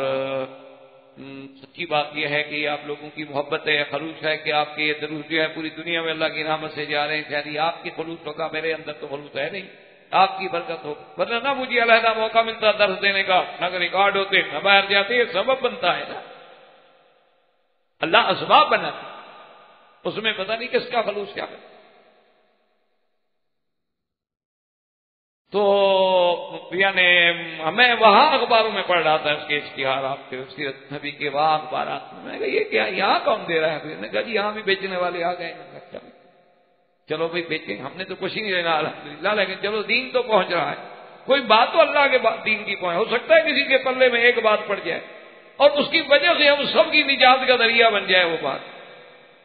سچی بات یہ ہے کہ آپ لوگوں کی محبت ہے، خلوص ہے کہ آپ کے یہ دروس جو ہے پوری دنیا میں اللہ کی رحمت سے جا رہے ہیں۔ شاید آپ کی خلوص ہوگا، میرے اندر تو خلوص ہے نہیں، آپ کی برکت ہو، ورنہ نہ مجھے علیحدہ موقع ملتا درس دینے کا، نہ ریکارڈ ہوتے، نہ باہر جاتے، یہ سبب بنتا ہے نا، اللہ اسباب بناتا، اس میں پتہ نہیں کس کا خلوص کیا کرتا۔ تو یعنی میں وہاں اخباروں میں پڑھ رہا تھا اس کے اشتہارات کے، سیرت نبی کے وہاں اخبارات میں کہا یہ کیا یہاں کون دے رہا ہے؟ میں نے کہا جی یہاں بھی بیچنے والے آ گئے۔ چلو بھائی بیچیں، ہم نے تو کچھ نہیں لینا الحمدللہ، لیکن چلو دین تو پہنچ رہا ہے، کوئی بات تو اللہ کے دین کی پہنچ، ہو سکتا ہے کسی کے پلے میں ایک بات پڑ جائے اور اس کی وجہ سے ہم سب کی نجات کا ذریعہ بن جائے، وہ بات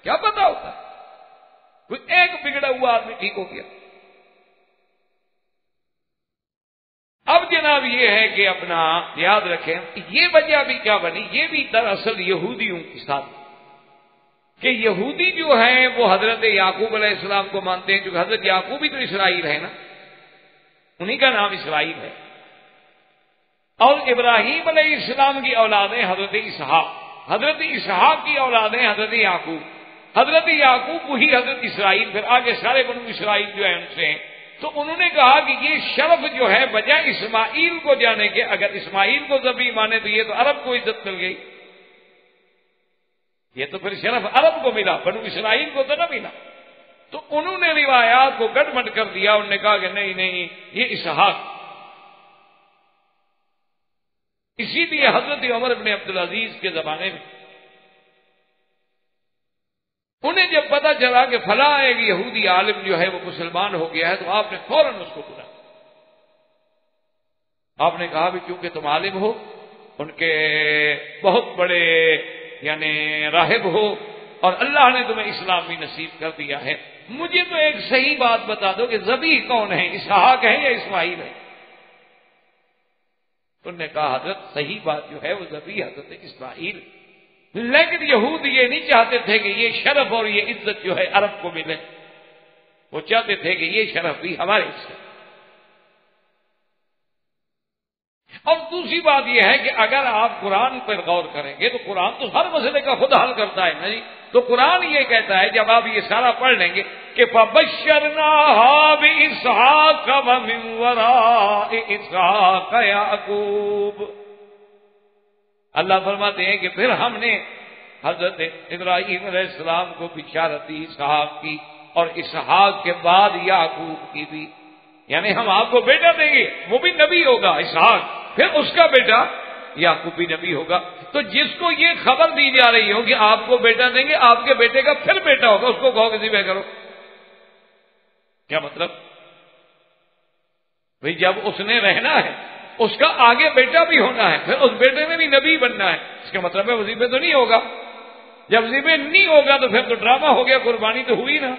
کیا پتا ہوتا ہے، کوئی ایک بگڑا ہوا آدمی ٹھیک ہو گیا۔ اب جناب یہ ہے کہ اپنا یاد رکھیں یہ وجہ بھی کیا بنی، یہ بھی دراصل یہودیوں کے ساتھ کہ یہودی جو ہیں وہ حضرت یعقوب علیہ السلام کو مانتے ہیں، کیونکہ حضرت یعقوب ہی تو اسرائیل ہے نا، انہی کا نام اسرائیل ہے، اور ابراہیم علیہ السلام کی اولادیں حضرت اسحاق، حضرت اسحاق کی اولادیں حضرت یعقوب، حضرت یعقوب وہی حضرت اسرائیل، پھر آگے سارے بنو اسرائیل جو ہے ان سے ہیں۔ تو انہوں نے کہا کہ یہ شرف جو ہے بجائے اسماعیل کو جانے کے، اگر اسماعیل کو ذبیح مانے تو یہ تو عرب کو عزت مل گئی، یہ تو پھر شرف عرب کو ملا، بنو اسرائیل کو تو نہ ملا۔ تو انہوں نے روایات کو گٹ مٹ کر دیا، انہوں نے کہا کہ نہیں یہ اسحاق۔ اسی لیے حضرت عمر بن عبدالعزیز کے زمانے میں انہیں جب پتا چلا کہ فلاں ایک یہودی عالم جو ہے وہ مسلمان ہو گیا ہے تو آپ نے فوراً اس کو بلایا، آپ نے کہا بھی کیونکہ تم عالم ہو، ان کے بہت بڑے یعنی راہب ہو اور اللہ نے تمہیں اسلام بھی نصیب کر دیا ہے، مجھے تو ایک صحیح بات بتا دو کہ ذبیح کون ہے، اسحاق ہے یا اسماعیل ہے؟ انہوں نے کہا حضرت صحیح بات جو ہے وہ ذبیح حضرت اسماعیل، لیکن یہود یہ نہیں چاہتے تھے کہ یہ شرف اور یہ عزت جو ہے عرب کو ملے، وہ چاہتے تھے کہ یہ شرف بھی ہمارے سے۔ اور دوسری بات یہ ہے کہ اگر آپ قرآن پر غور کریں گے تو قرآن تو ہر مسئلے کا خود حل کرتا ہے نا جی، تو قرآن یہ کہتا ہے جب آپ یہ سارا پڑھ لیں گے کہ فَبَشَّرْنَاهَا بِإِسْحَاقَ وَمِن وَرَاءِ إِسْحَاقَ يَعْقُوبَ، اللہ فرماتے ہیں کہ پھر ہم نے حضرت ابراہیم علیہ السلام کو بشارت دی اسحاق کی، اور اسحاق کے بعد یعقوب کی بھی، یعنی ہم آپ کو بیٹا دیں گے، وہ بھی نبی ہوگا اسحاق، پھر اس کا بیٹا یعقوب بھی نبی ہوگا۔ تو جس کو یہ خبر دی جا رہی ہو کہ آپ کو بیٹا دیں گے، آپ کے بیٹے کا پھر بیٹا ہوگا، اس کو کہو کہ ذبح کرو، کیا مطلب؟ بھئی جب اس نے رہنا ہے اس کا آگے بیٹا بھی ہونا ہے، پھر اس بیٹے نے بھی نبی بننا ہے، اس کا مطلب ہے وہ ذبح تو نہیں ہوگا۔ جب ذبح نہیں ہوگا تو پھر تو ڈرامہ ہو گیا، قربانی تو ہوئی نا۔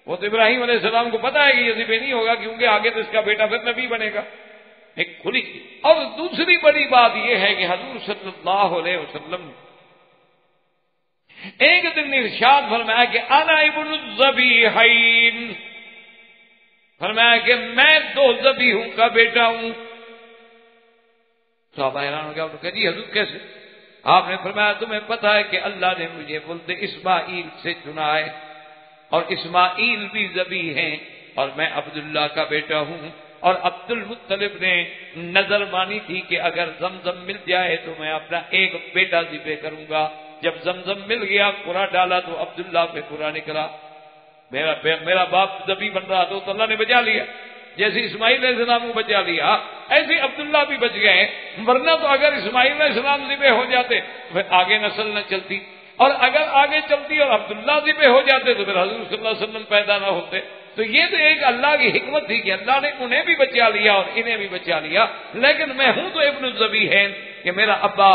وہ تو ابراہیم علیہ السلام کو پتا ہے کہ یہ ذبح نہیں ہوگا، کیونکہ آگے تو اس کا بیٹا پھر نبی بنے گا، ایک کھلی۔ اور دوسری بڑی بات یہ ہے کہ حضور صلی اللہ علیہ وسلم نے ایک دن ارشاد فرمایا کہ انا ابن الذبیحین، فرمایا کہ میں دو ذبیحوں کا بیٹا ہوں۔ صحابہ حیران ہو گیا، انہوں نے کہا جی حضور کیسے؟ آپ نے فرمایا تمہیں پتا ہے کہ اللہ نے مجھے بولتے اسماعیل سے چنا ہے، اور اسماعیل بھی ذبیح ہیں، اور میں عبداللہ کا بیٹا ہوں، اور عبد المطلب نے نظر مانی تھی کہ اگر زمزم مل جائے تو میں اپنا ایک بیٹا ذبح کروں گا۔ جب زمزم مل گیا، قرآن ڈالا تو عبداللہ پہ قرآن نکلا، میرا باپ ذبیح بن رہا تو اللہ نے بچا لیا، جیسے اسماعیل علیہ السلام کو بچا لیا ایسے عبداللہ بھی بچ گئے، ورنہ تو اگر اسماعیل علیہ السلام ذبح ہو جاتے تو پھر آگے نسل نہ چلتی، اور اگر آگے چلتی اور عبداللہ ذبح ہو جاتے تو پھر حضور صلی اللہ علیہ وسلم پیدا نہ ہوتے۔ تو یہ تو ایک اللہ کی حکمت تھی کہ اللہ نے انہیں بھی بچا لیا اور انہیں بھی بچا لیا، لیکن میں ہوں تو ابن الذبیحین کہ میرا ابا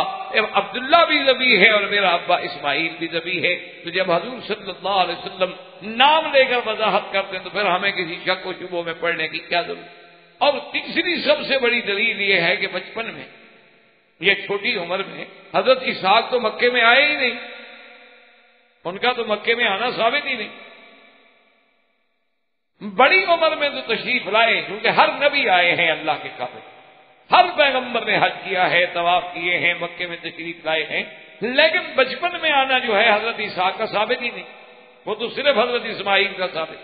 عبداللہ بھی ذبیح ہے اور میرا ابا اسماعیل بھی ذبیح ہے۔ تو جب حضور صلی اللہ علیہ وسلم نام لے کر وضاحت کرتے ہیں تو پھر ہمیں کسی شک و شبہ میں پڑھنے کی کیا ضرورت؟ اور تیسری سب سے بڑی دلیل یہ ہے کہ بچپن میں، یہ چھوٹی عمر میں حضرت اسحاق تو مکے میں آئے ہی نہیں، ان کا تو مکے میں آنا ثابت ہی نہیں، بڑی عمر میں تو تشریف لائے، کیونکہ ہر نبی آئے ہیں اللہ کے کعبے، ہر پیغمبر نے حج کیا ہے، طواف کیے ہیں، مکے میں تشریف لائے ہیں، لیکن بچپن میں آنا جو ہے حضرت اسحاق کا ثابت ہی نہیں، وہ تو صرف حضرت اسماعیل کا ثابت۔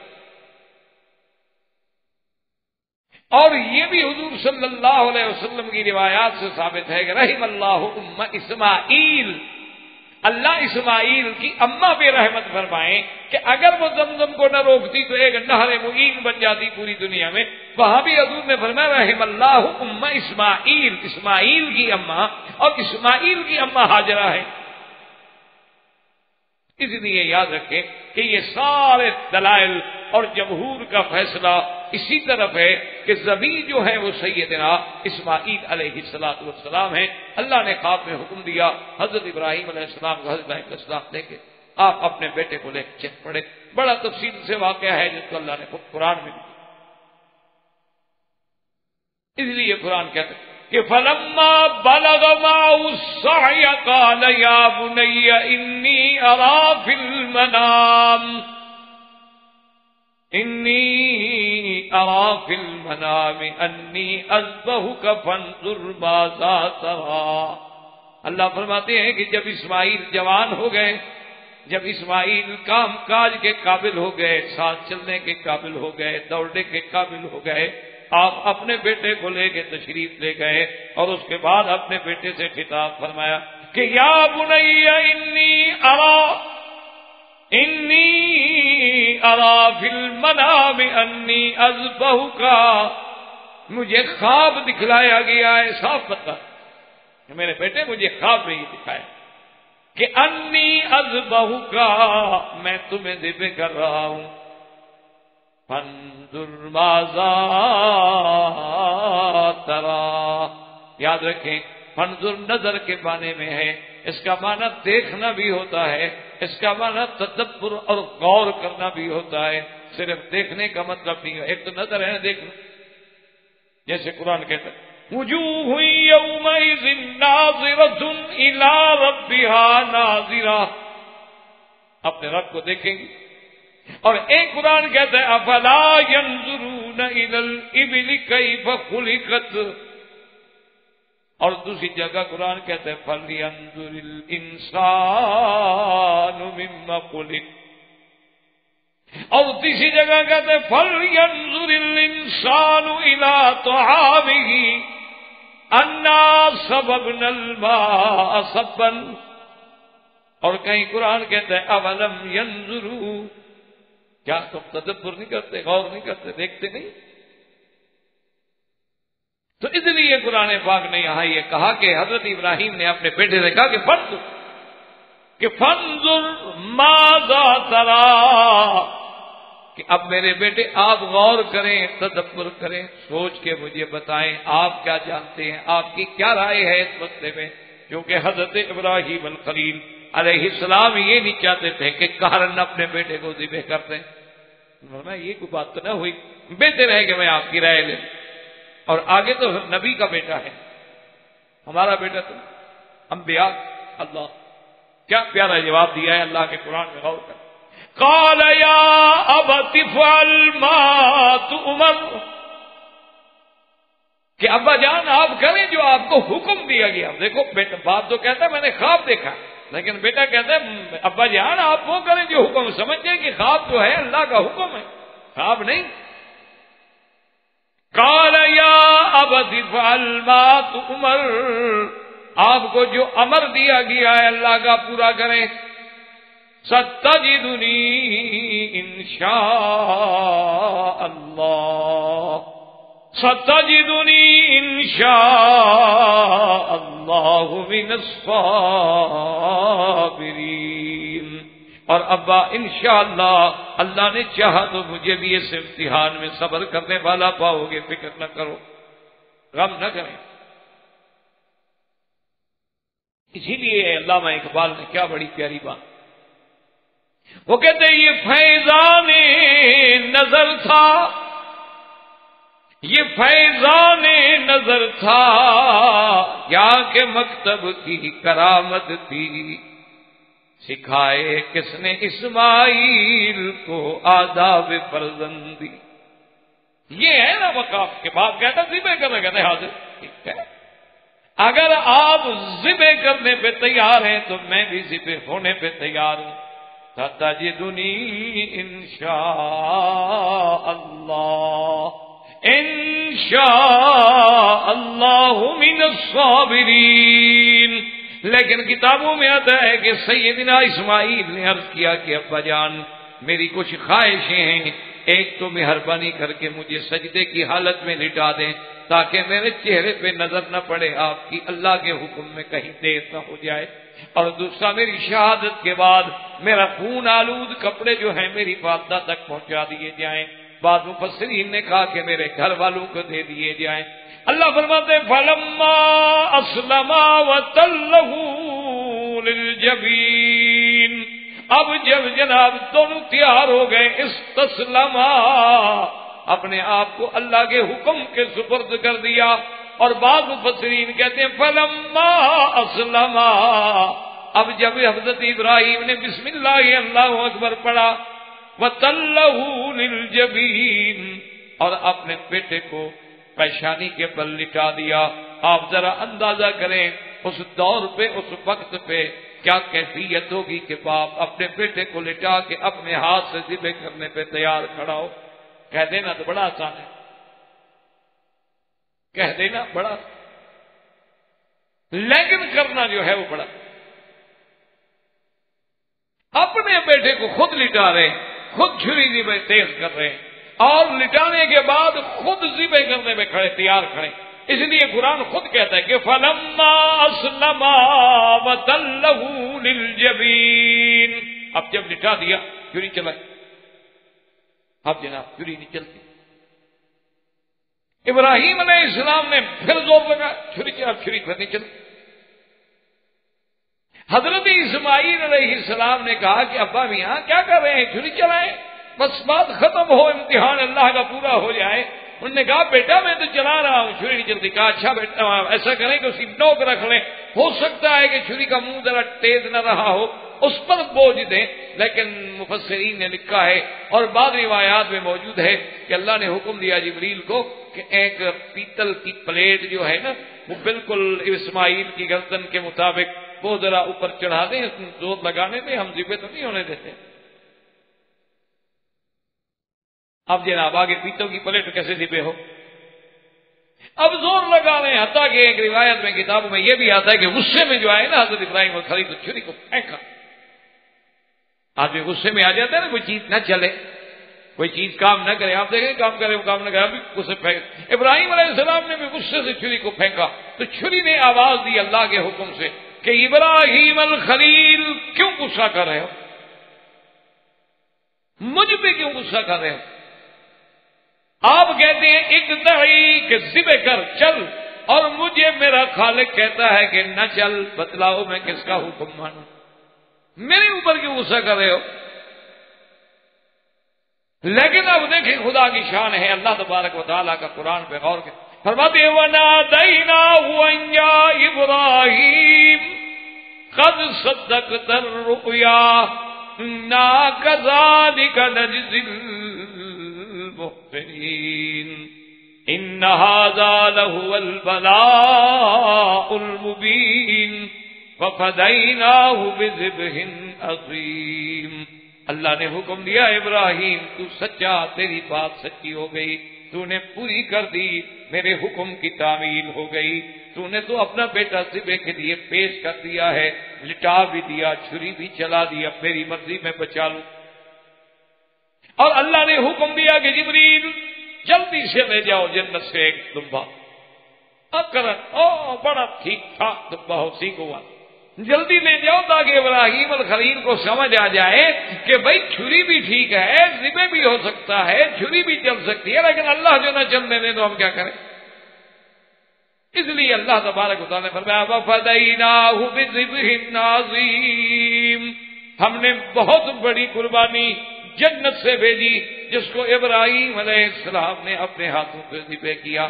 اور یہ بھی حضور صلی اللہ علیہ وسلم کی روایات سے ثابت ہے کہ رحم اللہ ام اسماعیل، اللہ اسماعیل کی اماں پہ رحمت فرمائیں کہ اگر وہ زمزم کو نہ روکتی تو ایک نہر معین بن جاتی پوری دنیا میں۔ وہاں بھی حضور نے فرمایا رحم اللہ ام اسماعیل، اسماعیل کی اماں، اور اسماعیل کی اماں ہاجرہ ہے۔ اس لیے یاد رکھیں کہ یہ سارے دلائل اور جمہور کا فیصلہ اسی طرف ہے کہ ذبیح جو ہے وہ سیدنا اسماعیل علیہ السلام ہے۔ اللہ نے خواب میں حکم دیا حضرت ابراہیم علیہ السلام کو، حضرت ابراہیم علیہ السلام لے کے آپ اپنے بیٹے کو لے کے چل پڑے۔ بڑا تفصیل سے واقعہ ہے جس کو اللہ نے خود قرآن میں دیا، اس لیے قرآن کہتے ہیں کہ فَلَمَّا بَلَغَ مَعَهُ السَّعْيَ قَالَ يَا بُنَيَّ إِنِّي أَرَىٰ فِي الْمَنَامِ أَنِّي أَذْبَحُكَ فَانظُرْ مَاذَا تَرَىٰ۔ اللہ فرماتے ہیں کہ جب اسماعیل جوان ہو گئے، جب اسماعیل کام کاج کے قابل ہو گئے، ساتھ چلنے کے قابل ہو گئے، دوڑنے کے قابل ہو گئے، آپ اپنے بیٹے کو لے کے تشریف لے گئے، اور اس کے بعد اپنے بیٹے سے خطاب فرمایا کہ یا بنی انی ارا فی المنام انی اذبحک، مجھے خواب دکھلایا گیا ہے، صاف بتا کہ میرے بیٹے مجھے خواب میں ہی دکھایا کہ انی اذبحک، میں تمہیں ذبح کر رہا ہوں، فانظر ماذا ترى، یاد رکھیں فانظر نظر کے معنی میں ہے، اس کا معنی دیکھنا بھی ہوتا ہے، اس کا معنی تدبر اور غور کرنا بھی ہوتا ہے، صرف دیکھنے کا مطلب نہیں ہے، ایک تو نظر ہے دیکھنا، جیسے قرآن کہتا ہے وجوہ یومئذ ناظرۃ الی ربها ناظرہ، اپنے رب کو دیکھیں گے۔ اور ایک قرآن کہتا ہے افلا ينظرون الى الابل کیف خلقت، اور دوسری جگہ قرآن کہتا ہے فلینظر الانسان مما خلق، اور تیسری جگہ کہتے ہیں فلینظر الانسان الى طعامه انا صببنا الماء صبا، اور کہیں قرآن کہتا ہے اولم ینظروا، کیا تم تدبر نہیں کرتے، غور نہیں کرتے، دیکھتے نہیں؟ تو اس لیے قرآن پاک نے یہاں یہ کہا کہ حضرت ابراہیم نے اپنے بیٹے سے کہا کہ فانظر ماذا تری، کہ اب میرے بیٹے آپ غور کریں، تدبر کریں، سوچ کے مجھے بتائیں آپ کیا جانتے ہیں، آپ کی کیا رائے ہے اس مسئلے میں؟ کیونکہ حضرت ابراہیم الخلیل علیہ السلام یہ نہیں چاہتے تھے کہ قہرن اپنے بیٹے کو ذبح کر دیں۔ یہ کوئی بات تو نہ ہوئی، بہتر ہے کہ میں آپ کی رائے لیں، اور آگے تو نبی کا بیٹا ہے، ہمارا بیٹا تو انبیاء۔ اللہ کیا پیارا جواب دیا ہے اللہ کے قرآن میں، غور کر۔ قال یا ابت افعل ما تؤمر، کہ ابا جان آپ کریں جو آپ کو حکم دیا گیا۔ دیکھو بیٹا، باپ تو کہتا ہے میں نے خواب دیکھا، لیکن بیٹا کہتا ہے ابا جان آپ وہ کریں جو حکم، سمجھیں کہ خواب جو ہے اللہ کا حکم ہے، خواب نہیں۔ قال یا ابت افعل ما تؤمر، آپ کو جو امر دیا گیا ہے اللہ کا پورا کریں۔ ستجدنی انشاء اللہ، ستجدنی انشاء اللہ من الصابرین، اور ابا انشاءاللہ اللہ نے چاہا تو مجھے بھی اس امتحان میں صبر کرنے والا پاؤ گے، فکر نہ کرو، غم نہ کریں۔ اسی لیے علامہ اقبال نے کیا بڑی پیاری بات، وہ کہتے ہیں یہ فیضان نظر تھا، یہ فیضان نظر تھا، یا کہ مکتب کی کرامت تھی، سکھائے کس نے اسماعیل کو آداب فرزندی۔ یہ ہے نا مقام کے باپ کہتا ذبح کرنے کہتے حاضر، ٹھیک ہے، اگر آپ ذبح کرنے پہ تیار ہیں تو میں بھی ذبح ہونے پہ تیار ہوں۔ ستجدنی انشاء اللہ، انشاء اللہ من الصابرین۔ لیکن کتابوں میں آتا ہے کہ سیدنا اسماعیل نے عرض کیا کہ ابا جان میری کچھ خواہشیں ہیں، ایک تو مہربانی کر کے مجھے سجدے کی حالت میں لٹا دیں تاکہ میرے چہرے پہ نظر نہ پڑے آپ کی، اللہ کے حکم میں کہیں دیر نہ ہو جائے، اور دوسرا میری شہادت کے بعد میرا خون آلود کپڑے جو ہیں میری والدہ تک پہنچا دیے جائیں۔ بعض مفسرین نے کہا کہ میرے گھر والوں کو دے دیے جائیں۔ اللہ فرماتے ہیں فلما اسلما وتلہ للجبین، اب جب جناب دونوں تیار ہو گئے، استسلما، اپنے آپ کو اللہ کے حکم کے سپرد کر دیا، اور بعض مفسرین کہتے ہیں فلما اسلما، اب جب حضرت ابراہیم نے بسم اللہ اللہ اکبر پڑھا، وَتَلَّهُ لِلْجَبِينِ، اور اپنے بیٹے کو پیشانی کے بل لٹا دیا۔ آپ ذرا اندازہ کریں اس دور پہ، اس وقت پہ کیا کیفیت ہوگی کہ باپ اپنے بیٹے کو لٹا کے اپنے ہاتھ سے ذبح کرنے پہ تیار کھڑا ہو۔ کہہ دینا تو بڑا آسان ہے، کہہ دینا بڑا، لیکن کرنا جو ہے وہ بڑا۔ اپنے بیٹے کو خود لٹا رہے، خود چھری ذبح تیز کر رہے ہیں، اور لٹانے کے بعد خود ذبح کرنے میں کھڑے، تیار کھڑے۔ اس لیے قرآن خود کہتا ہے کہ فلما اسلما وتلہ للجبین، اب جب لٹا دیا چھری چلا، اب جناب چھری نہیں چلتی۔ ابراہیم علیہ السلام نے پھر زور لگا، چھری چلا، اب چھری پھر نہیں چلتی۔ حضرت اسماعیل علیہ السلام نے کہا کہ ابا میاں کیا کر رہے ہیں، چھری چلائیں، بس بات ختم ہو، امتحان اللہ کا پورا ہو جائے۔ انہوں نے کہا بیٹا میں تو چلا رہا ہوں، چھری نہیں چلتی۔ کہا اچھا بیٹا ایسا کریں کہ اسی نوک رکھ لیں، ہو سکتا ہے کہ چھری کا منہ ذرا تیز نہ رہا ہو، اس پر بوجھ دیں۔ لیکن مفسرین نے لکھا ہے اور بعض روایات میں موجود ہے کہ اللہ نے حکم دیا جبریل کو کہ ایک پیتل کی پلیٹ جو ہے نا، وہ بالکل اسماعیل کی گردن کے مطابق وہ ذرا اوپر چڑھا دیں، اس میں زور لگانے دیں، ہم ذبح تو نہیں ہونے دیتے۔ اب جناب آگے پیتل کی پلیٹ کیسے ذبح ہو، اب زور لگا رہے ہیں، حتیٰ کہ ایک روایت میں کتابوں میں یہ بھی آتا ہے کہ غصے میں جو آئے نا حضرت ابراہیم اور خلیل چھری کو پھینکا، آدمی غصے میں آ جاتا ہے نا، کوئی چیز نہ چلے، کوئی چیز کام نہ کرے، آپ دیکھیں کام کرے وہ کام نہ کرے، ابھی غصے پھینک۔ ابراہیم علیہ السلام نے بھی غصے سے چھری کو پھینکا تو چھری نے آواز دی اللہ کے حکم سے کہ ابراہیم الخلیل کیوں غصہ کر رہے ہو، مجھ پہ کیوں غصہ کر رہے ہو؟ آپ کہتے ہیں اقتعی کہ ذبح کر چل، اور مجھے میرا خالق کہتا ہے کہ نہ چل، بتلاؤ میں کس کا حکم مانوں، میرے اوپر کیوں غصہ کر رہے ہو؟ لیکن اب دیکھیں خدا کی شان ہے، اللہ تبارک و تعالیٰ کا قرآن پہ غور کریں، فرماتے ہیں وَنَادَيْنَاهُ أَن يَا إِبْرَاهِيمُ قَدْ صَدَّقْتَ الرُّؤْيَا إِنَّا كَذَلِكَ نَجْزِي الْمُحْسِنِينَ إِنَّ هَذَا لَهُوَ الْبَلَاءُ الْمُبِينُ وَفَدَيْنَاهُ بِذِبْحٍ عَظِيمٍ۔ اللہ نے حکم دیا ابراہیم تو سچا، تیری بات سچی ہو گئی، تو نے پوری کر دی، میرے حکم کی تعمیل ہو گئی، تو نے تو اپنا بیٹا ذبح کے لیے پیش کر دیا ہے، لٹا بھی دیا، چھری بھی چلا دیا، میری مرضی میں بچا لوں۔ اور اللہ نے حکم دیا کہ جبریل جلدی سے لے جاؤ جنت سے ایک دمبا، اکرن بڑا ٹھیک ٹھاک دمبا ہو، سیکھ ہوا، جلدی لے جاؤ تاکہ ابراہیم الخلیل کو سمجھ آ جائے کہ بھائی چھری بھی ٹھیک ہے، ذبح بھی ہو سکتا ہے، چھری بھی چل سکتی ہے، لیکن اللہ جو نہ چلنے دے تو ہم کیا کریں؟ اس لیے اللہ تبارک و تعالیٰ نے فرمایا وَفَدَيْنَاهُ بِذِبْحٍ عَظِيمٍ، ہم نے بہت بڑی قربانی جنت سے بھیجی جس کو ابراہیم علیہ السلام نے اپنے ہاتھوں پہ ذبح کیا۔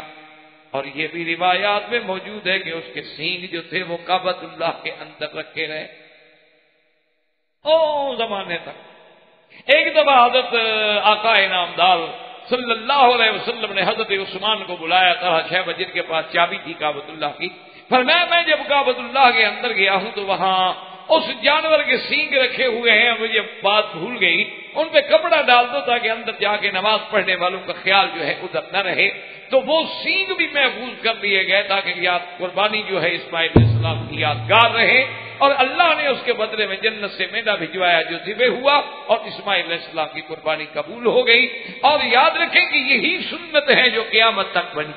اور یہ بھی روایات میں موجود ہے کہ اس کے سینگ جو تھے وہ کعبۃ اللہ کے اندر رکھے رہے زمانے تک۔ ایک دفعہ حضرت آقا انعامدار صلی اللہ علیہ وسلم نے حضرت عثمان کو بلایا تھا، 6 بجے کے پاس چابی تھی کعبۃ اللہ کی، فرمایا میں جب کعبۃ اللہ کے اندر گیا ہوں تو وہاں اس جانور کے سینگ رکھے ہوئے ہیں، مجھے بات بھول گئی، ان پہ کپڑا ڈال دو تاکہ اندر جا کے نماز پڑھنے والوں کا خیال جو ہے ادھر نہ رہے۔ تو وہ سینگ بھی محفوظ کر دیے گئے تاکہ یاد قربانی جو ہے اسماعیل علیہ السلام کی یادگار رہے، اور اللہ نے اس کے بدلے میں جنت سے مینا بھجوایا جو ذبح ہوا، اور اسماعیل علیہ السلام کی قربانی قبول ہو گئی۔ اور یاد رکھیں کہ یہی سنت ہے جو قیامت تک بنی۔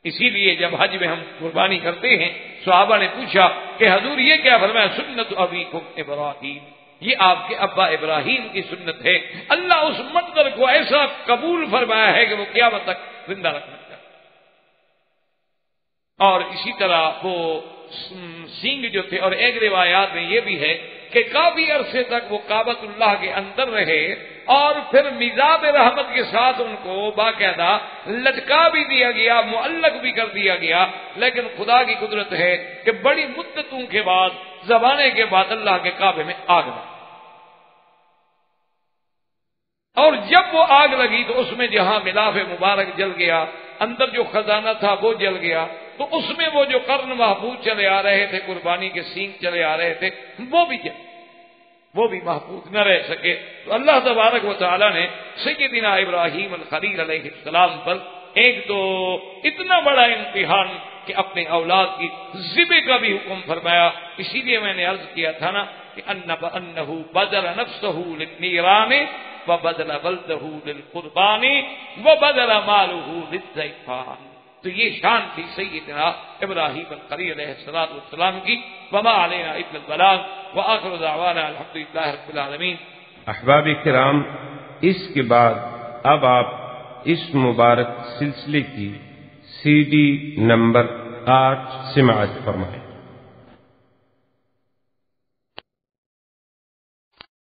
اسی لیے جب حج میں ہم قربانی کرتے ہیں، صحابہ نے پوچھا کہ حضور یہ کیا؟ فرمایا سنت ابیکم ابراہیم، یہ آپ کے ابا ابراہیم کی سنت ہے۔ اللہ اس منظر کو ایسا قبول فرمایا ہے کہ وہ قیامت تک زندہ رکھنا چاہتا۔ اور اسی طرح وہ سینگ جو تھے، اور ایک روایات میں یہ بھی ہے کہ کافی عرصے تک وہ کعبۃ اللہ کے اندر رہے، اور پھر میزاب رحمت کے ساتھ ان کو باقاعدہ لٹکا بھی دیا گیا، معلق بھی کر دیا گیا، لیکن خدا کی قدرت ہے کہ بڑی مدتوں کے بعد، زمانے کے بعد اللہ کے کعبے میں آگ لگی، اور جب وہ آگ لگی تو اس میں جہاں غلاف مبارک جل گیا، اندر جو خزانہ تھا وہ جل گیا، تو اس میں وہ جو قرن محفوظ چلے آ رہے تھے، قربانی کے سینگ چلے آ رہے تھے، وہ بھی جل، وہ بھی محفوظ نہ رہ سکے۔ تو اللہ تبارک و تعالیٰ نے سیدنا ابراہیم الخلیل علیہ السلام پر ایک تو اتنا بڑا امتحان کہ اپنے اولاد کی ذبح کا بھی حکم فرمایا۔ اسی لیے میں نے عرض کیا تھا نا کہ انہ بدل نفسہ للنیران وبدل ولدہ للقربان وبدل مالہ للضیفان۔ تو یہ شان تھی سیدنا ابراہیم الخلیل علیہ السلام کی۔ وما علینا الا البلاغ وآخر دعوانا الحمدللہ رب العالمین۔ احباب کرام، اس کے بعد اب آپ اس مبارک سلسلے کی CD نمبر 8 سماعت فرمائیں۔